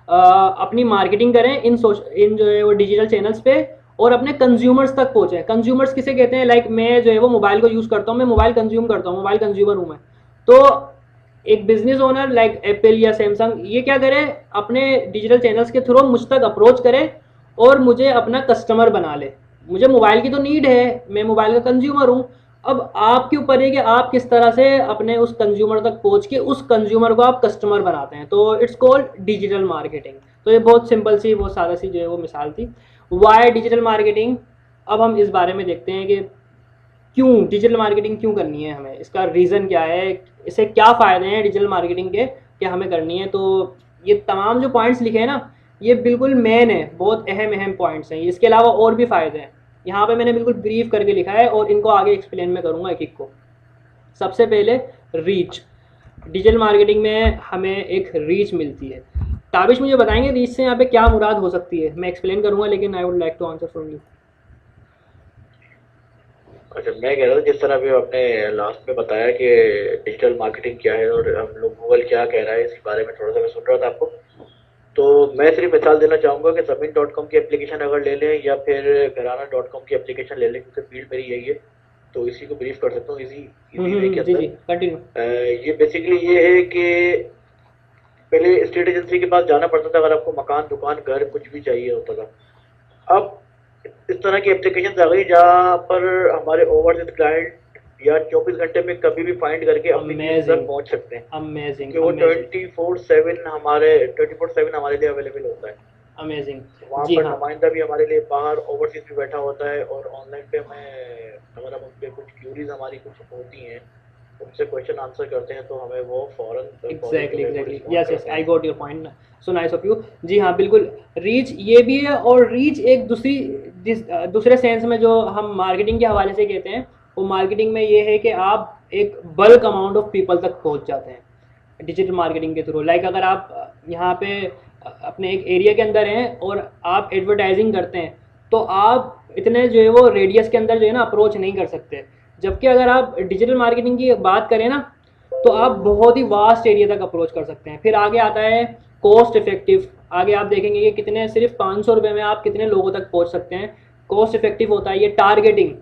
अपनी मार्केटिंग करें इन जो है वो डिजिटल चैनल्स पे और अपने कंज्यूमर्स तक पहुँचे। कंज्यूमर्स किसे कहते हैं? लाइक मैं जो है वो मोबाइल को यूज़ करता हूँ, मैं मोबाइल कंज्यूम करता हूँ, मोबाइल कंज्यूमर हूँ मैं। तो एक बिजनेस ओनर लाइक एप्पल या सैमसंग ये क्या करे, अपने डिजिटल चैनल्स के थ्रू मुझ तक अप्रोच करे और मुझे अपना कस्टमर बना ले। मुझे मोबाइल की तो नीड है, मैं मोबाइल का कंज्यूमर हूँ। अब आपके ऊपर है कि आप किस तरह से अपने उस कंज्यूमर तक पहुँच के उस कंज्यूमर को आप कस्टमर बनाते हैं। तो इट्स कॉल्ड डिजिटल मार्केटिंग। तो ये बहुत सिंपल सी, बहुत सादा सी जो है वो मिसाल थी। Why digital marketing. अब हम इस बारे में देखते हैं कि क्यों डिजिटल मार्केटिंग क्यों करनी है हमें, इसका रीज़न क्या है, इससे क्या फ़ायदे हैं डिजिटल मार्केटिंग के, क्या हमें करनी है। तो ये तमाम जो पॉइंट्स लिखे हैं ना, ये बिल्कुल मेन है, बहुत अहम पॉइंट्स हैं। इसके अलावा और भी फ़ायदे हैं, यहाँ पे मैंने बिल्कुल ब्रीफ करके लिखा है और इनको आगे एक्सप्लेन मैं करूँगा एक एक को। सबसे पहले रीच। डिजिटल मार्केटिंग में हमें एक रीच मिलती है। ताबिश मुझे बताएंगे रीच से यहाँ पे क्या मुराद हो सकती है? मैं एक्सप्लेन करूँगा, लेकिन I would like to answer from you. अच्छा, मैं कह रहा था जिस तरह अभी आपने लास्ट में बताया कि डिजिटल मार्केटिंग क्या है और हम लोग गूगल क्या कह रहा है, इस बारे में थोड़ा सा मैं सुन रहा था आपको। तो मैं सिर्फ मिसाल देना चाहूँगा कि ज़मीन.com की एप्लीकेशन अगर ले लें या फिर घराना.com की एप्लीकेशन ले लें, क्योंकि फील्ड मेरी यही है, तो इसी को ब्रीफ कर सकता हूँ इजी वे के जी अंदर। जी कंटिन्यू। ये बेसिकली ये है कि पहले स्टेट एजेंसी के पास जाना पड़ता था अगर आपको मकान, दुकान, घर कुछ भी चाहिए होता था। अब इस तरह की एप्लीकेशन आ गई जहाँ पर हमारे ओवरसीज क्लाइंट या 24 घंटे में कभी भी फाइंड करके अपनी चीज तक पहुंच सकते हैं। अमेजिंग। कि वो 24/7 हमारे लिए अवेलेबल होता है। अमेजिंग। वहाँ जी पर हाँ, नुमाइंदा भी हमारे लिए बाहर ओवरसीज भी बैठा होता है और ऑनलाइन पे हमें अगर हम उस पर कुछ क्यूरीज हमारी कुछ होती हैं, उनसे क्वेश्चन आंसर करते हैं, तो हमें वो फौरन exactly yes yes, I got your point. So nice of you. जी हाँ बिल्कुल, रीच ये भी है। और रीच एक दूसरे सेंस में जो हम मार्केटिंग के हवाले से कहते हैं, वो मार्केटिंग में ये है कि आप एक बल्क अमाउंट ऑफ पीपल तक पहुंच जाते हैं डिजिटल मार्केटिंग के थ्रू। लाइक अगर आप यहाँ पे अपने एक एरिया के अंदर हैं और आप एडवर्टाइजिंग करते हैं, तो आप इतने जो है वो रेडियस के अंदर जो है ना अप्रोच नहीं कर सकते। जबकि अगर आप डिजिटल मार्केटिंग की बात करें ना, तो आप बहुत ही वास्ट एरिया तक अप्रोच कर सकते हैं। फिर आगे आता है कॉस्ट इफेक्टिव। आगे आप देखेंगे कि कितने, सिर्फ 500 रुपये में आप कितने लोगों तक पहुंच सकते हैं। कॉस्ट इफेक्टिव होता है ये टारगेटिंग।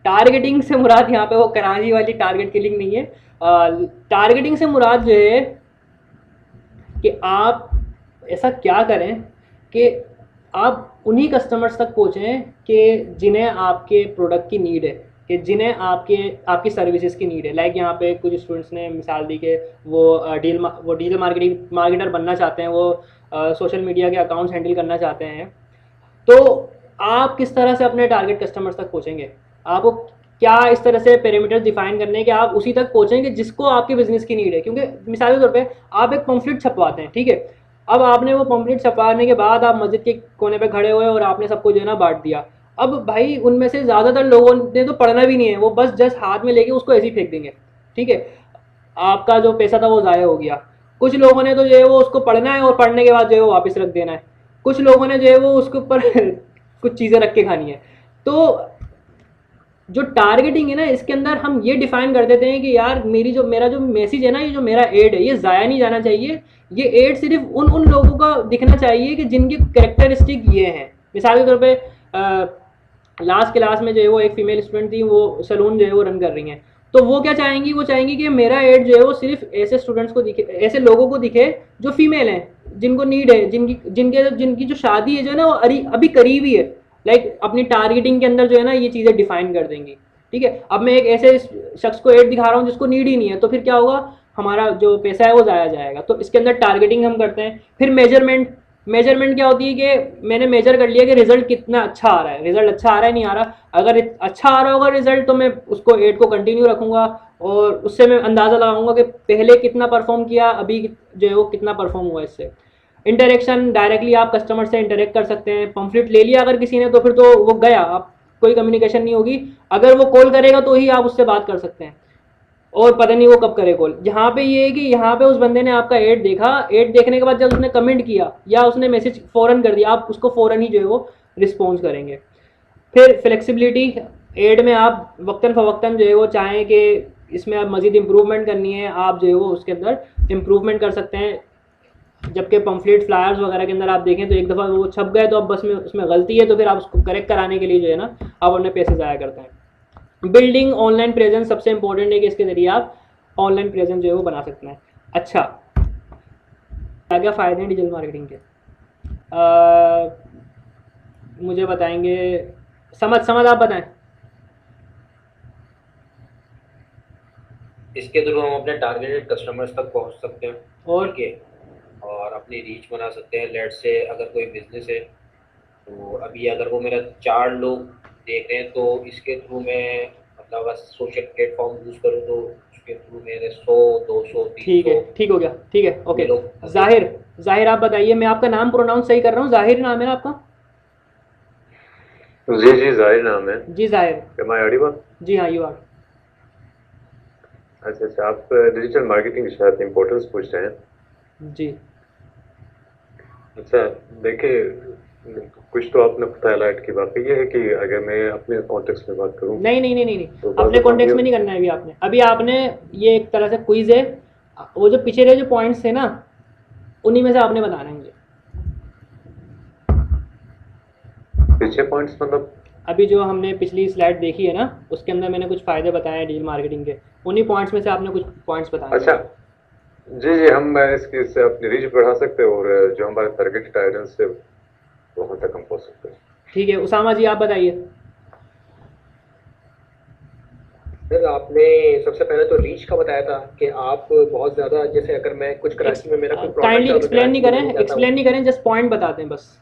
टारगेटिंग से मुराद यहाँ पे वो कराची वाली टारगेट किलिंग नहीं है। टारगेटिंग से मुराद जो है कि आप ऐसा क्या करें कि आप उन्हीं कस्टमर्स तक पहुँचें कि जिन्हें आपके प्रोडक्ट की नीड है, कि जिन्हें आपकी सर्विसेज की नीड है। लाइक यहाँ पे कुछ स्टूडेंट्स ने मिसाल दी कि वो डिजिटल मार्केटर बनना चाहते हैं, वो सोशल मीडिया के अकाउंट्स हैंडल करना चाहते हैं। तो आप किस तरह से अपने टारगेट कस्टमर्स तक पहुँचेंगे? आपको क्या इस तरह से पैरामीटर्स डिफाइन करने हैं कि आप उसी तक पहुँचेंगे जिसको आपके बिजनेस की नीड है। क्योंकि मिसाल के तौर पे आप एक पम्फलेट छपवाते हैं, ठीक है। अब आपने वो पम्फलेट छपवाने के बाद आप मस्जिद के कोने पे खड़े हुए और आपने सबको जो है ना बांट दिया। अब भाई उनमें से ज़्यादातर लोगों ने तो पढ़ना भी नहीं है, वो बस जस्ट हाथ में लेके उसको ऐसे ही फेंक देंगे, ठीक है। आपका जो पैसा था वो ज़ाया हो गया। कुछ लोगों ने तो जो है वो उसको पढ़ना है और पढ़ने के बाद जो है वो वापस रख देना है। कुछ लोगों ने जो है वो उसके ऊपर कुछ चीज़ें रख के खानी है। तो जो टारगेटिंग है ना, इसके अंदर हम ये डिफाइन कर देते हैं कि यार मेरा जो मैसेज है ना, ये जो मेरा एड है, ये ज़ाया नहीं जाना चाहिए। ये एड सिर्फ उन लोगों का दिखना चाहिए कि जिनकी कैरेक्टरिस्टिक ये हैं। मिसाल के तौर पे लास्ट क्लास में जो है वो एक फीमेल स्टूडेंट थी, वो सैलून जो है वो रन कर रही हैं। तो वो क्या चाहेंगी? वो चाहेंगी कि मेरा एड जो है वो सिर्फ ऐसे स्टूडेंट्स को दिखे, ऐसे लोगों को दिखे जो फीमेल हैं, जिनको नीड है, जिनकी जो शादी है जो है ना वो अभी करीब ही है। लाइक अपनी टारगेटिंग के अंदर जो है ना ये चीज़ें डिफाइन कर देंगी, ठीक है। अब मैं एक ऐसे शख्स को एड दिखा रहा हूँ जिसको नीड ही नहीं है, तो फिर क्या होगा? हमारा जो पैसा है वो ज़ाया जाएगा। तो इसके अंदर टारगेटिंग हम करते हैं। फिर मेजरमेंट क्या होती है कि मैंने मेजर कर लिया कि रिजल्ट कितना अच्छा आ रहा है, रिजल्ट अच्छा आ रहा है नहीं आ रहा। अगर अच्छा आ रहा होगा रिजल्ट, तो मैं उसको एड को कंटिन्यू रखूँगा और उससे मैं अंदाज़ा लगाऊंगा कि पहले कितना परफॉर्म किया, अभी जो है वो कितना परफॉर्म हुआ इससे। इंटरेक्शन, डायरेक्टली आप कस्टमर से इंटरेक्ट कर सकते हैं। पम्फलेट ले लिया अगर किसी ने, तो फिर तो वो गया, आप कोई कम्युनिकेशन नहीं होगी। अगर वो कॉल करेगा तो ही आप उससे बात कर सकते हैं, और पता नहीं वो कब करे कॉल। यहाँ पे ये है कि यहाँ पे उस बंदे ने आपका एड देखा, एड देखने के बाद जब उसने कमेंट किया या उसने मैसेज फ़ौरन कर दिया, आप उसको फ़ौरन ही जो है वो रिस्पॉन्स करेंगे। फिर फ्लेक्सिबिलिटी, एड में आप वक्तन फ़वक्तन जो है वो चाहें कि इसमें आप मज़ीद इम्प्रूवमेंट करनी है, आप जो है वो उसके अंदर इम्प्रूवमेंट कर सकते हैं। जबकि पम्फलेट फ्लायर्स वगैरह के अंदर आप देखें तो एक दफ़ा वो छप गए तो अब बस में उसमें गलती है, तो फिर आप उसको करेक्ट कराने के लिए जो है ना आप अपने पैसे ज़ाया करते हैं। बिल्डिंग ऑनलाइन प्रेजेंस सबसे इंपॉर्टेंट है कि इसके ज़रिए आप ऑनलाइन प्रेजेंस जो है वो बना सकते हैं। अच्छा, क्या क्या फ़ायदे हैं डिजिटल मार्केटिंग के? मुझे बताएंगे। समझ आप बताएं। इसके थ्रू हम अपने टारगेटेड कस्टमर्स तक पहुंच सकते हैं और ठीक है, और अपनी रीच बना सकते हैं। लेट से अगर कोई बिजनेस है तो अभी अगर वो मेरा 4 लोग देख रहे हैं तो इसके थ्रू मैं मतलब अगर सोशल प्लेटफॉर्म यूज़ करूँ तो उसके थ्रू मेरे 100 200 ठीक है, 300 ठीक हो गया, ठीक है, ओके। लोग। जाहिर आप बताइए, मैं आपका नाम प्रोनाउंस सही कर रहा हूँ? जाहिर नाम है ना आपका? जी जी, जाहिर नाम है। जी जाहिर। Am I audible? जी हाँ, यू आर। अच्छा, आप डिजिटल मार्केटिंग के साथ इम्पोर्टेंस पूछ रहे हैं। जी अच्छा, देखिए, कुछ तो आपने खुद हाईलाइट की। बात ये है कि अगर मैं अपने कॉन्टेक्स्ट में बात करूं नहीं नहीं नहीं नहीं नहीं, तो बाज़ अपने दफ़ा कॉन्टेक्स्ट में नहीं करना है अभी आपने ये एक तरह से क्विज है, वो जो पिछले जो पॉइंट्स थे ना उन्हीं में से आपने बताना है मुझे। पीछे पॉइंट्स मतलब अभी जो हमने पिछली स्लाइड देखी है ना उसके अंदर मैंने कुछ फ़ायदे बताए हैं डिजिटल मार्केटिंग के, उन्हीं पॉइंट्स में से आपने कुछ पॉइंट्स बताए हैं। अच्छा, जी जी, हम इससे अपनी रीच बढ़ा सकते हैं और जो हमारे टारगेटेड ऑडियंस है वहाँ तक हम पहुँच सकते हैं। ठीक है, उसामा जी आप बताइए। सर आपने सबसे पहले तो रीच का बताया था कि आप बहुत ज़्यादा, जैसे अगर मैं कुछ कराची में मेरा कोई काइंडली प्रोडक्ट है और एक्सप्लेन नहीं करें, जस्ट पॉइंट बताते हैं बस।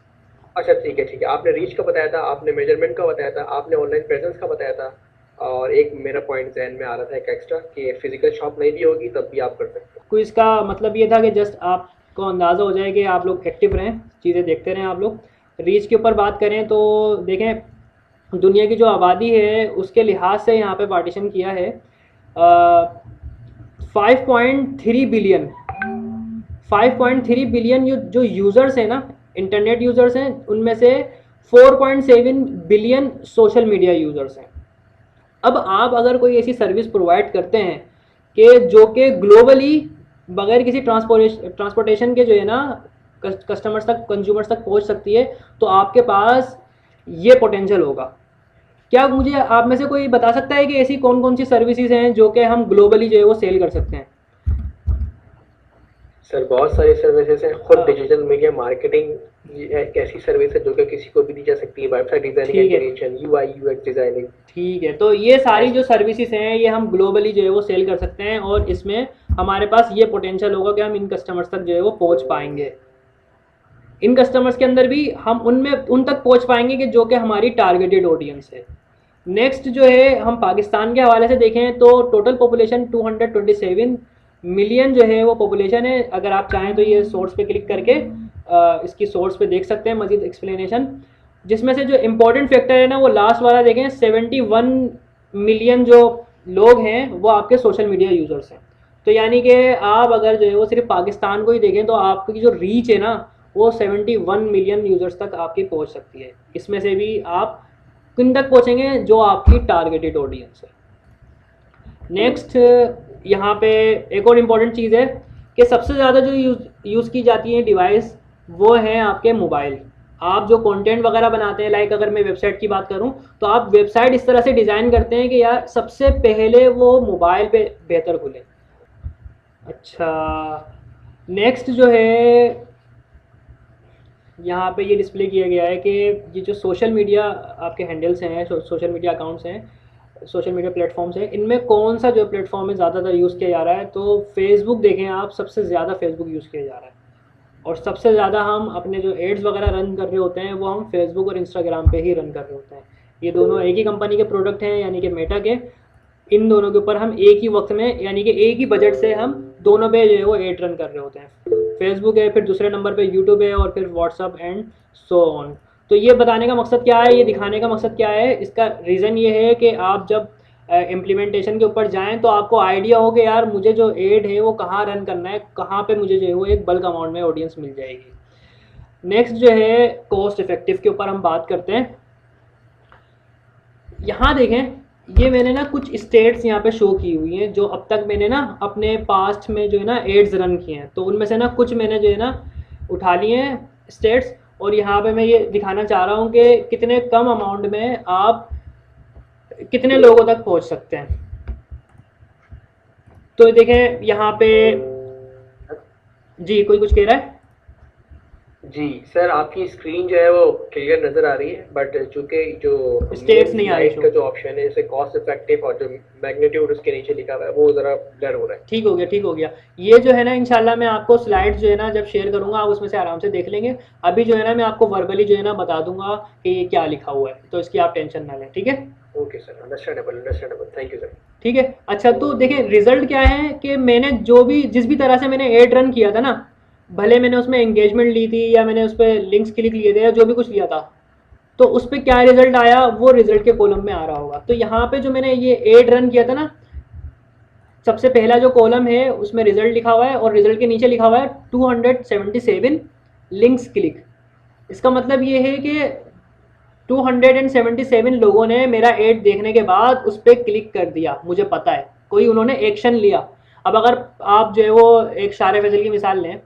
अच्छा ठीक है, आपने रीच का बताया था, आपने मेजरमेंट का बताया था, आपने ऑनलाइन प्रेजेंस का बताया था, और एक मेरा पॉइंट जहन में आ रहा था एक एक्स्ट्रा कि फिजिकल शॉप नहीं भी होगी तब भी आप कर सकते हो। क्विज का मतलब ये था कि जस्ट आपको अंदाज़ा हो जाए कि आप लोग एक्टिव रहें, चीज़ें देखते रहें आप लोग। रीच के ऊपर बात करें तो देखें, दुनिया की जो आबादी है उसके लिहाज से यहाँ पे पार्टीशन किया है 5.3 बिलियन। 5.3 बिलियन जो यूज़र्स हैं ना, इंटरनेट यूज़र्स हैं, उनमें से 4.7 बिलियन सोशल मीडिया यूज़र्स हैं। अब आप अगर कोई ऐसी सर्विस प्रोवाइड करते हैं कि जो कि ग्लोबली बगैर किसी ट्रांसपोर्टेशन के जो है ना कस्टमर्स तक, कंज्यूमर्स तक पहुंच सकती है, तो आपके पास ये पोटेंशियल होगा। क्या मुझे आप में से कोई बता सकता है कि ऐसी कौन कौन सी सर्विसेज हैं जो कि हम ग्लोबली जो है वो सेल कर सकते हैं? सर बहुत सारी सर्विसेज हैं, खुद डिजिटल मीडिया मार्केटिंग एक ऐसी सर्विस है जो कि किसी को भी दी जा सकती है। Website designing and creation, UI UX designing. ठीक है, तो ये सारी जो सर्विसेज हैं ये हम ग्लोबली जो है वो सेल कर सकते हैं, और इसमें हमारे पास ये पोटेंशियल होगा कि हम इन कस्टमर्स तक जो है वो पहुंच पाएंगे। इन कस्टमर्स के अंदर भी हम उन तक पहुंच पाएंगे कि जो कि हमारी टारगेटेड ऑडियंस है। नेक्स्ट जो है, हम पाकिस्तान के हवाले से देखें तो टोटल पॉपुलेशन 227 मिलियन जो है वो पॉपुलेशन है। अगर आप चाहें तो ये सोर्स पे क्लिक करके इसकी सोर्स पे देख सकते हैं मज़ीद एक्सप्लेनेशन, जिसमें से जो इम्पोर्टेंट फैक्टर है ना वो लास्ट वाला देखें, 71 मिलियन जो लोग हैं वो आपके सोशल मीडिया यूज़र्स हैं। तो यानी कि आप अगर जो है वो सिर्फ पाकिस्तान को ही देखें तो आपकी जो रीच है ना वो 71 मिलियन यूज़र्स तक आपकी पहुंच सकती है। इसमें से भी आप किन तक पहुंचेंगे? जो आपकी टारगेटेड ऑडियंस है। नेक्स्ट यहाँ पे एक और इम्पॉर्टेंट चीज़ है कि सबसे ज़्यादा जो यूज़ की जाती है डिवाइस वो है आपके मोबाइल। आप जो कंटेंट वगैरह बनाते हैं, लाइक अगर मैं वेबसाइट की बात करूं तो आप वेबसाइट इस तरह से डिज़ाइन करते हैं कि यार सबसे पहले वो मोबाइल पे बेहतर खुले। अच्छा, नेक्स्ट जो है यहाँ पे ये डिस्प्ले किया गया है कि ये जो सोशल मीडिया आपके हैंडल्स हैं, सोशल मीडिया अकाउंट्स हैं, सोशल मीडिया प्लेटफॉर्म्स हैं, इनमें कौन सा जो प्लेटफॉर्म है ज़्यादातर यूज़ किया जा रहा है। तो फेसबुक देखें आप, सबसे ज़्यादा फेसबुक यूज़ किया जा रहा है, और सबसे ज़्यादा हम अपने जो एड्स वगैरह रन कर रहे होते हैं वो हम फेसबुक और इंस्टाग्राम पे ही रन कर रहे होते हैं। ये दोनों एक ही कंपनी के प्रोडक्ट हैं, यानी कि मेटा के। इन दोनों के ऊपर हम एक ही वक्त में, यानी कि एक ही बजट से हम दोनों पे जो है वो एड रन कर रहे होते हैं। फेसबुक है, फिर दूसरे नंबर पे यूट्यूब है, और फिर व्हाट्सअप एंड सो ऑन। तो ये बताने का मकसद क्या है, ये दिखाने का मकसद क्या है, इसका रीज़न ये है कि आप जब इम्प्लीमेंटेशन के ऊपर जाएं तो आपको आइडिया हो कि यार मुझे जो एड है वो कहाँ रन करना है, कहाँ पे मुझे जो है वो एक बल्क अमाउंट में ऑडियंस मिल जाएगी। नेक्स्ट जो है कॉस्ट इफेक्टिव के ऊपर हम बात करते हैं। यहाँ देखें, ये मैंने ना कुछ स्टेट्स यहाँ पे शो की हुई हैं जो अब तक मैंने ना अपने पास्ट में जो है ना एड्स रन किए हैं। तो उनमें से ना कुछ मैंने जो है ना उठा लिए हैं स्टेट्स, और यहाँ पे मैं ये दिखाना चाह रहा हूँ कि कितने कम अमाउंट में आप कितने लोगों तक पहुँच सकते हैं। तो देखें यहाँ पे, जी कोई कुछ कह रहा है? जी सर, आपकी स्क्रीन जो है वो क्लियर नज़र आ रही है, बट चूंकि जो States नहीं आ रही लाइट का जो ऑप्शन है, जैसे कॉस्ट इफेक्टिव और जो मैग्नीट्यूड उसके नीचे लिखा हुआ है, वो ज़रा ब्लर हो रहा है। ठीक हो गया, ठीक हो गया। ये जो है ना इंशाल्लाह मैं आपको स्लाइड्स जो है ना जब शेयर करूंगा आप उसमें से आराम से देख लेंगे। अभी जो है ना मैं आपको वर्बली जो है ना बता दूंगा कि ये क्या लिखा हुआ है, तो इसकी आप टेंशन ना लें, ठीक है। Okay sir, understandable understandable, thank you sir. ठीक है। अच्छा तो देखें रिजल्ट क्या है कि मैंने जो भी जिस भी तरह से मैंने एड रन किया था ना, भले मैंने उसमें एंगेजमेंट ली थी या मैंने उस पर लिंक्स क्लिक लिए थे या जो भी कुछ लिया था, तो उस पर क्या रिजल्ट आया वो रिजल्ट के कॉलम में आ रहा होगा। तो यहाँ पे जो मैंने ये एड रन किया था ना, सबसे पहला जो कॉलम है उसमें रिजल्ट लिखा हुआ है और रिजल्ट के नीचे लिखा हुआ है 277 लिंक्स क्लिक। इसका मतलब ये है कि 277 लोगों ने मेरा एड देखने के बाद उस पर क्लिक कर दिया, मुझे पता है कोई उन्होंने एक्शन लिया। अब अगर आप जो है वो एक शारे फैसल की मिसाल लें,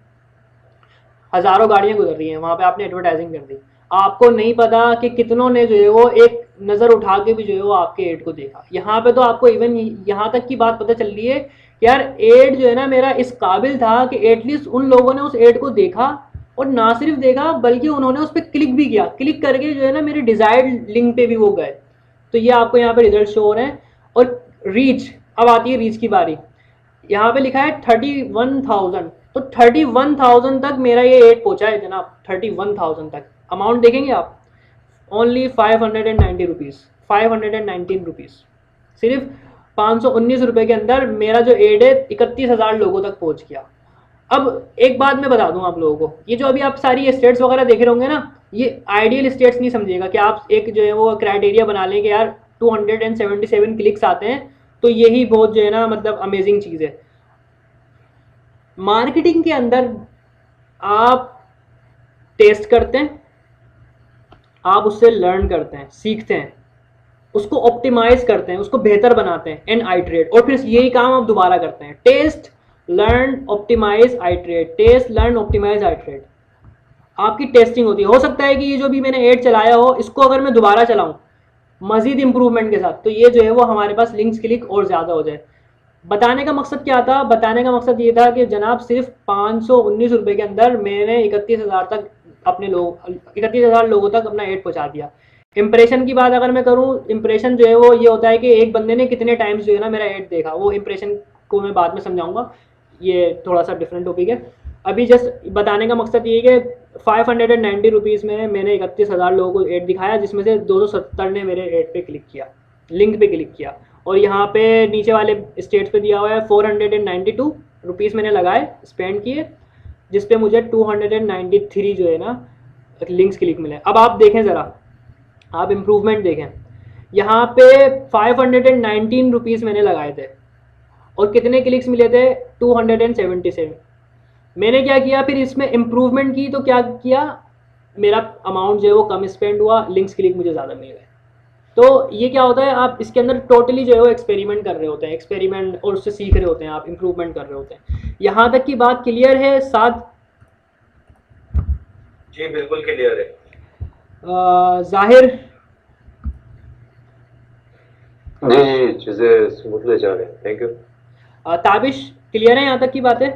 हज़ारों गाड़ियाँ गुजर रही हैं, वहाँ पे आपने एडवर्टाइजिंग कर दी, आपको नहीं पता कि कितनों ने जो है वो एक नज़र उठा के भी जो है वो आपके एड को देखा। यहाँ पे तो आपको इवन यहाँ तक की बात पता चल रही है कि यार एड जो है ना मेरा इस काबिल था कि एटलीस्ट उन लोगों ने उस एड को देखा, और ना सिर्फ देखा बल्कि उन्होंने उस पर क्लिक भी किया, क्लिक करके जो है ना मेरे डिज़ायर्ड लिंक पे भी वो गए। तो ये आपको यहाँ पे रिजल्ट शो हो रहे हैं। और रीच, अब आती है रीच की बारी। यहाँ पे लिखा है 31,000, तो 31,000 तक मेरा ये एड पहुँचा है जनाब, 31,000 तक। अमाउंट देखेंगे आप, ओनली 590 रुपीज़, 519 रुपीज़, सिर्फ 519 रुपये के अंदर मेरा जो एड है 31,000 लोगों तक पहुँच गया। अब एक बात मैं बता दूं आप लोगों को, ये जो अभी आप सारी स्टेट्स वगैरह देख रहे होंगे ना, ये आइडियल स्टेट्स नहीं समझिएगा कि आप एक जो है वो क्राइटेरिया बना लें कि यार 277 क्लिक्स आते हैं तो यही बहुत जो है ना मतलब अमेजिंग चीज़ है। मार्केटिंग के अंदर आप टेस्ट करते हैं, आप उससे लर्न करते हैं, सीखते हैं, उसको ऑप्टिमाइज करते हैं, उसको बेहतर बनाते हैं एंड आइटरेट, और फिर यही काम आप दोबारा करते हैं। Test, learn, optimize, iterate, test, learn, optimize, iterate, आपकी टेस्टिंग होती है। हो सकता है कि ये जो भी मैंने एड चलाया हो इसको अगर मैं दोबारा चलाऊं मजीद इंप्रूवमेंट के साथ, तो ये जो है वो हमारे पास लिंक्स क्लिक और ज़्यादा हो जाए। बताने का मकसद क्या था? बताने का मकसद ये था कि जनाब सिर्फ 519 रुपये के अंदर मैंने 31,000 तक अपने लोग 31,000 लोगों तक अपना एड पहुँचा दिया। इंप्रेशन की बात अगर मैं करूं, इंप्रेशन जो है वो ये होता है कि एक बंदे ने कितने टाइम्स जो है ना मेरा एड देखा, वो इंप्रेशन को मैं बाद में समझाऊंगा, ये थोड़ा सा डिफरेंट टॉपिक है। अभी जस्ट बताने का मकसद ये है कि 590 रुपीज़ में मैंने 31,000 लोगों को एड दिखाया, जिसमें से 270 ने मेरे एड पे क्लिक किया, लिंक पे क्लिक किया। और यहाँ पे नीचे वाले स्टेट्स पे दिया हुआ है 492 रुपीज़ मैंने लगाए, स्पेंड किए, जिस पे मुझे 293 जो है ना लिंक्स क्लिक मिले। अब आप देखें ज़रा, आप इम्प्रूवमेंट देखें, यहाँ पे 519 रुपीज़ मैंने लगाए थे और कितने क्लिक्स मिले थे? 277। मैंने क्या किया फिर इसमें इम्प्रूवमेंट की, तो क्या किया, मेरा अमाउंट जो है वो कम स्पेंड हुआ, लिंक्स क्लिक मुझे ज़्यादा मिल गए। तो ये क्या होता है, आप इसके अंदर टोटली जो है वो एक्सपेरिमेंट कर रहे होते हैं, एक्सपेरिमेंट और उससे सीख रहे होते हैं, आप इम्प्रूवमेंट कर रहे होते हैं। यहाँ तक की बात क्लियर है? साथ जी बिल्कुल क्लियर है। जाहिर? जी जी, चीज़ें स्मूथली जा रही हैं, थैंक यू। ताबिश क्लियर है यहाँ तक की बातें?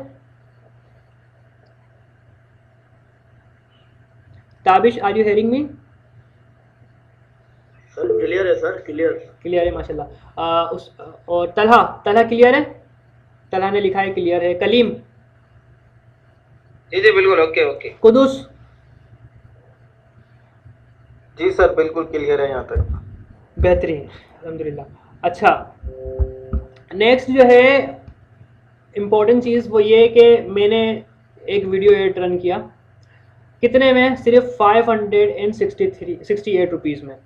Tabish, are you hearing me? Sir clear है सर, क्लियर क्लियर है माशाल्लाह। और तलहा क्लियर है? तलहा ने लिखा है क्लियर है। कलीम? जी जी बिल्कुल, ओके ओके। कुदूस? जी सर बिल्कुल क्लियर है यहाँ तक। बेहतरीन, अल्हम्दुलिल्लाह। अच्छा, नेक्स्ट जो है इम्पोर्टेंट चीज़ वो ये कि मैंने एक वीडियो एड रन किया, कितने में? सिर्फ 568 रुपीज़ में।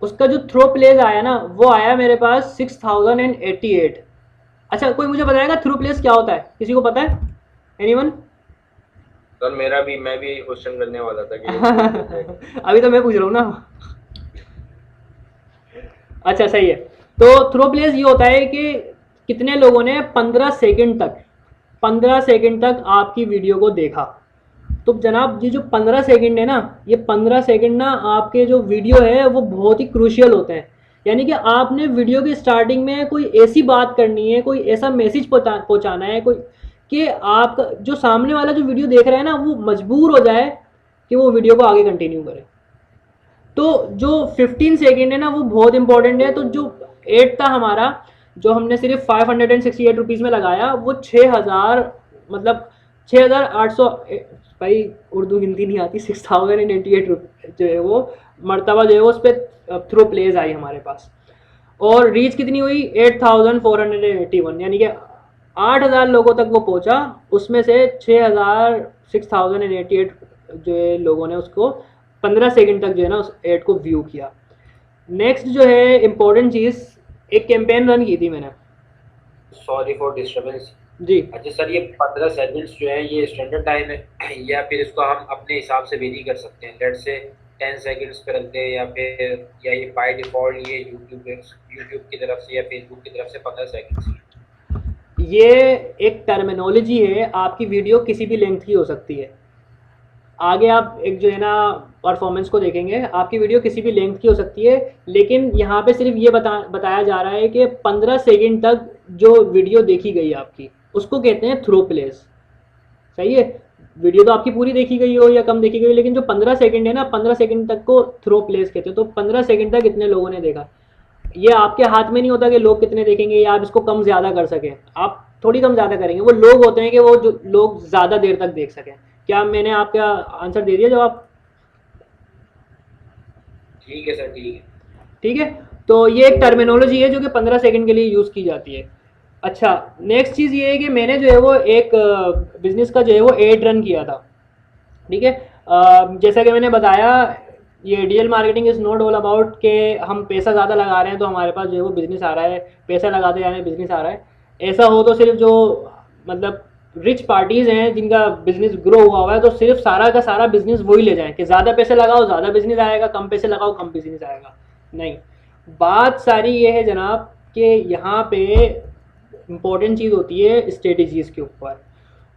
उसका जो थ्रो प्लेस आया ना वो आया मेरे पास 6088। अच्छा, कोई मुझे बताएगा थ्रो प्लेस क्या होता है? किसी को पता है? एनीवन? सर मैं भी क्वेश्चन करने वाला था कि अभी तो मैं पूछ रहा हूँ ना। अच्छा सही है। तो थ्रो प्लेस ये होता है कि कितने लोगों ने 15 सेकंड तक आपकी वीडियो को देखा। तो जनाब ये जो 15 सेकंड है ना, ये 15 सेकंड ना आपके जो वीडियो है वो बहुत ही क्रूशियल होते हैं। यानी कि आपने वीडियो की स्टार्टिंग में कोई ऐसी बात करनी है, कोई ऐसा मैसेज पहुंचाना है, कोई कि आप जो सामने वाला जो वीडियो देख रहा है ना वो मजबूर हो जाए कि वो वीडियो को आगे कंटिन्यू करे। तो जो 15 सेकेंड है ना वो बहुत इंपॉर्टेंट है। तो जो एड था हमारा, जो हमने सिर्फ 568 रुपीज़ में लगाया, वो 6000 मतलब 6800, भाई उर्दू हिंदी नहीं आती, 6088 जो है वो मरतबा जो है वो उस पर थ्रू प्लेज आई हमारे पास। और रीच कितनी हुई 8481, यानी कि 8000 लोगों तक वो पहुंचा। उसमें से 6088 जो है लोगों ने उसको 15 सेकंड तक जो है ना उस एड को व्यू किया। नेक्स्ट जो है इम्पोर्टेंट चीज़, एक कैंपेन रन की थी मैंने। सॉरी फॉर डिस्टर्बेंस जी। अच्छा सर, ये 15 सेकंड्स जो है ये स्टैंडर्ड टाइम है या फिर इसको हम अपने हिसाब से वेरी कर सकते हैं? लेट्स से 10 सेकंड्स पे रख दें, या फिर या ये बाय डिफ़ॉल्ट ये यूट्यूब की तरफ से या फेसबुक की तरफ से 15 सेकंड्स? ये एक टर्मिनोलॉजी है, आपकी वीडियो किसी भी लेंथ की हो सकती है। आगे आप एक जो है ना परफॉर्मेंस को देखेंगे, आपकी वीडियो किसी भी लेंथ की हो सकती है, लेकिन यहाँ पे सिर्फ ये बताया जा रहा है कि 15 सेकंड तक जो वीडियो देखी गई आपकी, उसको कहते हैं थ्रो प्लेस। सही है, वीडियो तो आपकी पूरी देखी गई हो या कम देखी गई हो, लेकिन जो 15 सेकंड है ना, 15 सेकंड तक को थ्रो प्लेस कहते हैं। तो 15 सेकंड तक इतने लोगों ने देखा। ये आपके हाथ में नहीं होता कि लोग कितने देखेंगे या आप इसको कम ज़्यादा कर सकें। आप थोड़ी कम ज़्यादा करेंगे, वो लोग होते हैं कि वो जो लोग ज़्यादा देर तक देख सकें। क्या मैंने आपका आंसर दे दिया जवाब? ठीक है सर, ठीक है। ठीक है, तो ये एक टर्मिनोलॉजी है जो कि 15 सेकंड के लिए यूज़ की जाती है। अच्छा, नेक्स्ट चीज़ ये है कि मैंने जो है वो एक बिज़नेस का जो है वो एड रन किया था। ठीक है, जैसा कि मैंने बताया, ये digital marketing is not all about कि हम पैसा ज़्यादा लगा रहे हैं तो हमारे पास जो है वो बिज़नेस आ रहा है, पैसा लगाते जा रहे हैं बिज़नेस आ रहा है। ऐसा हो तो सिर्फ जो मतलब रिच पार्टीज़ हैं जिनका बिज़नेस ग्रो हुआ है, तो सिर्फ सारा का सारा बिज़नेस वही ले जाएं कि ज़्यादा पैसे लगाओ ज़्यादा बिज़नेस आएगा, कम पैसे लगाओ कम बिज़नेस आएगा। नहीं, बात सारी ये है जनाब कि यहाँ पे इम्पोर्टेंट चीज़ होती है स्ट्रेटजीज़ के ऊपर।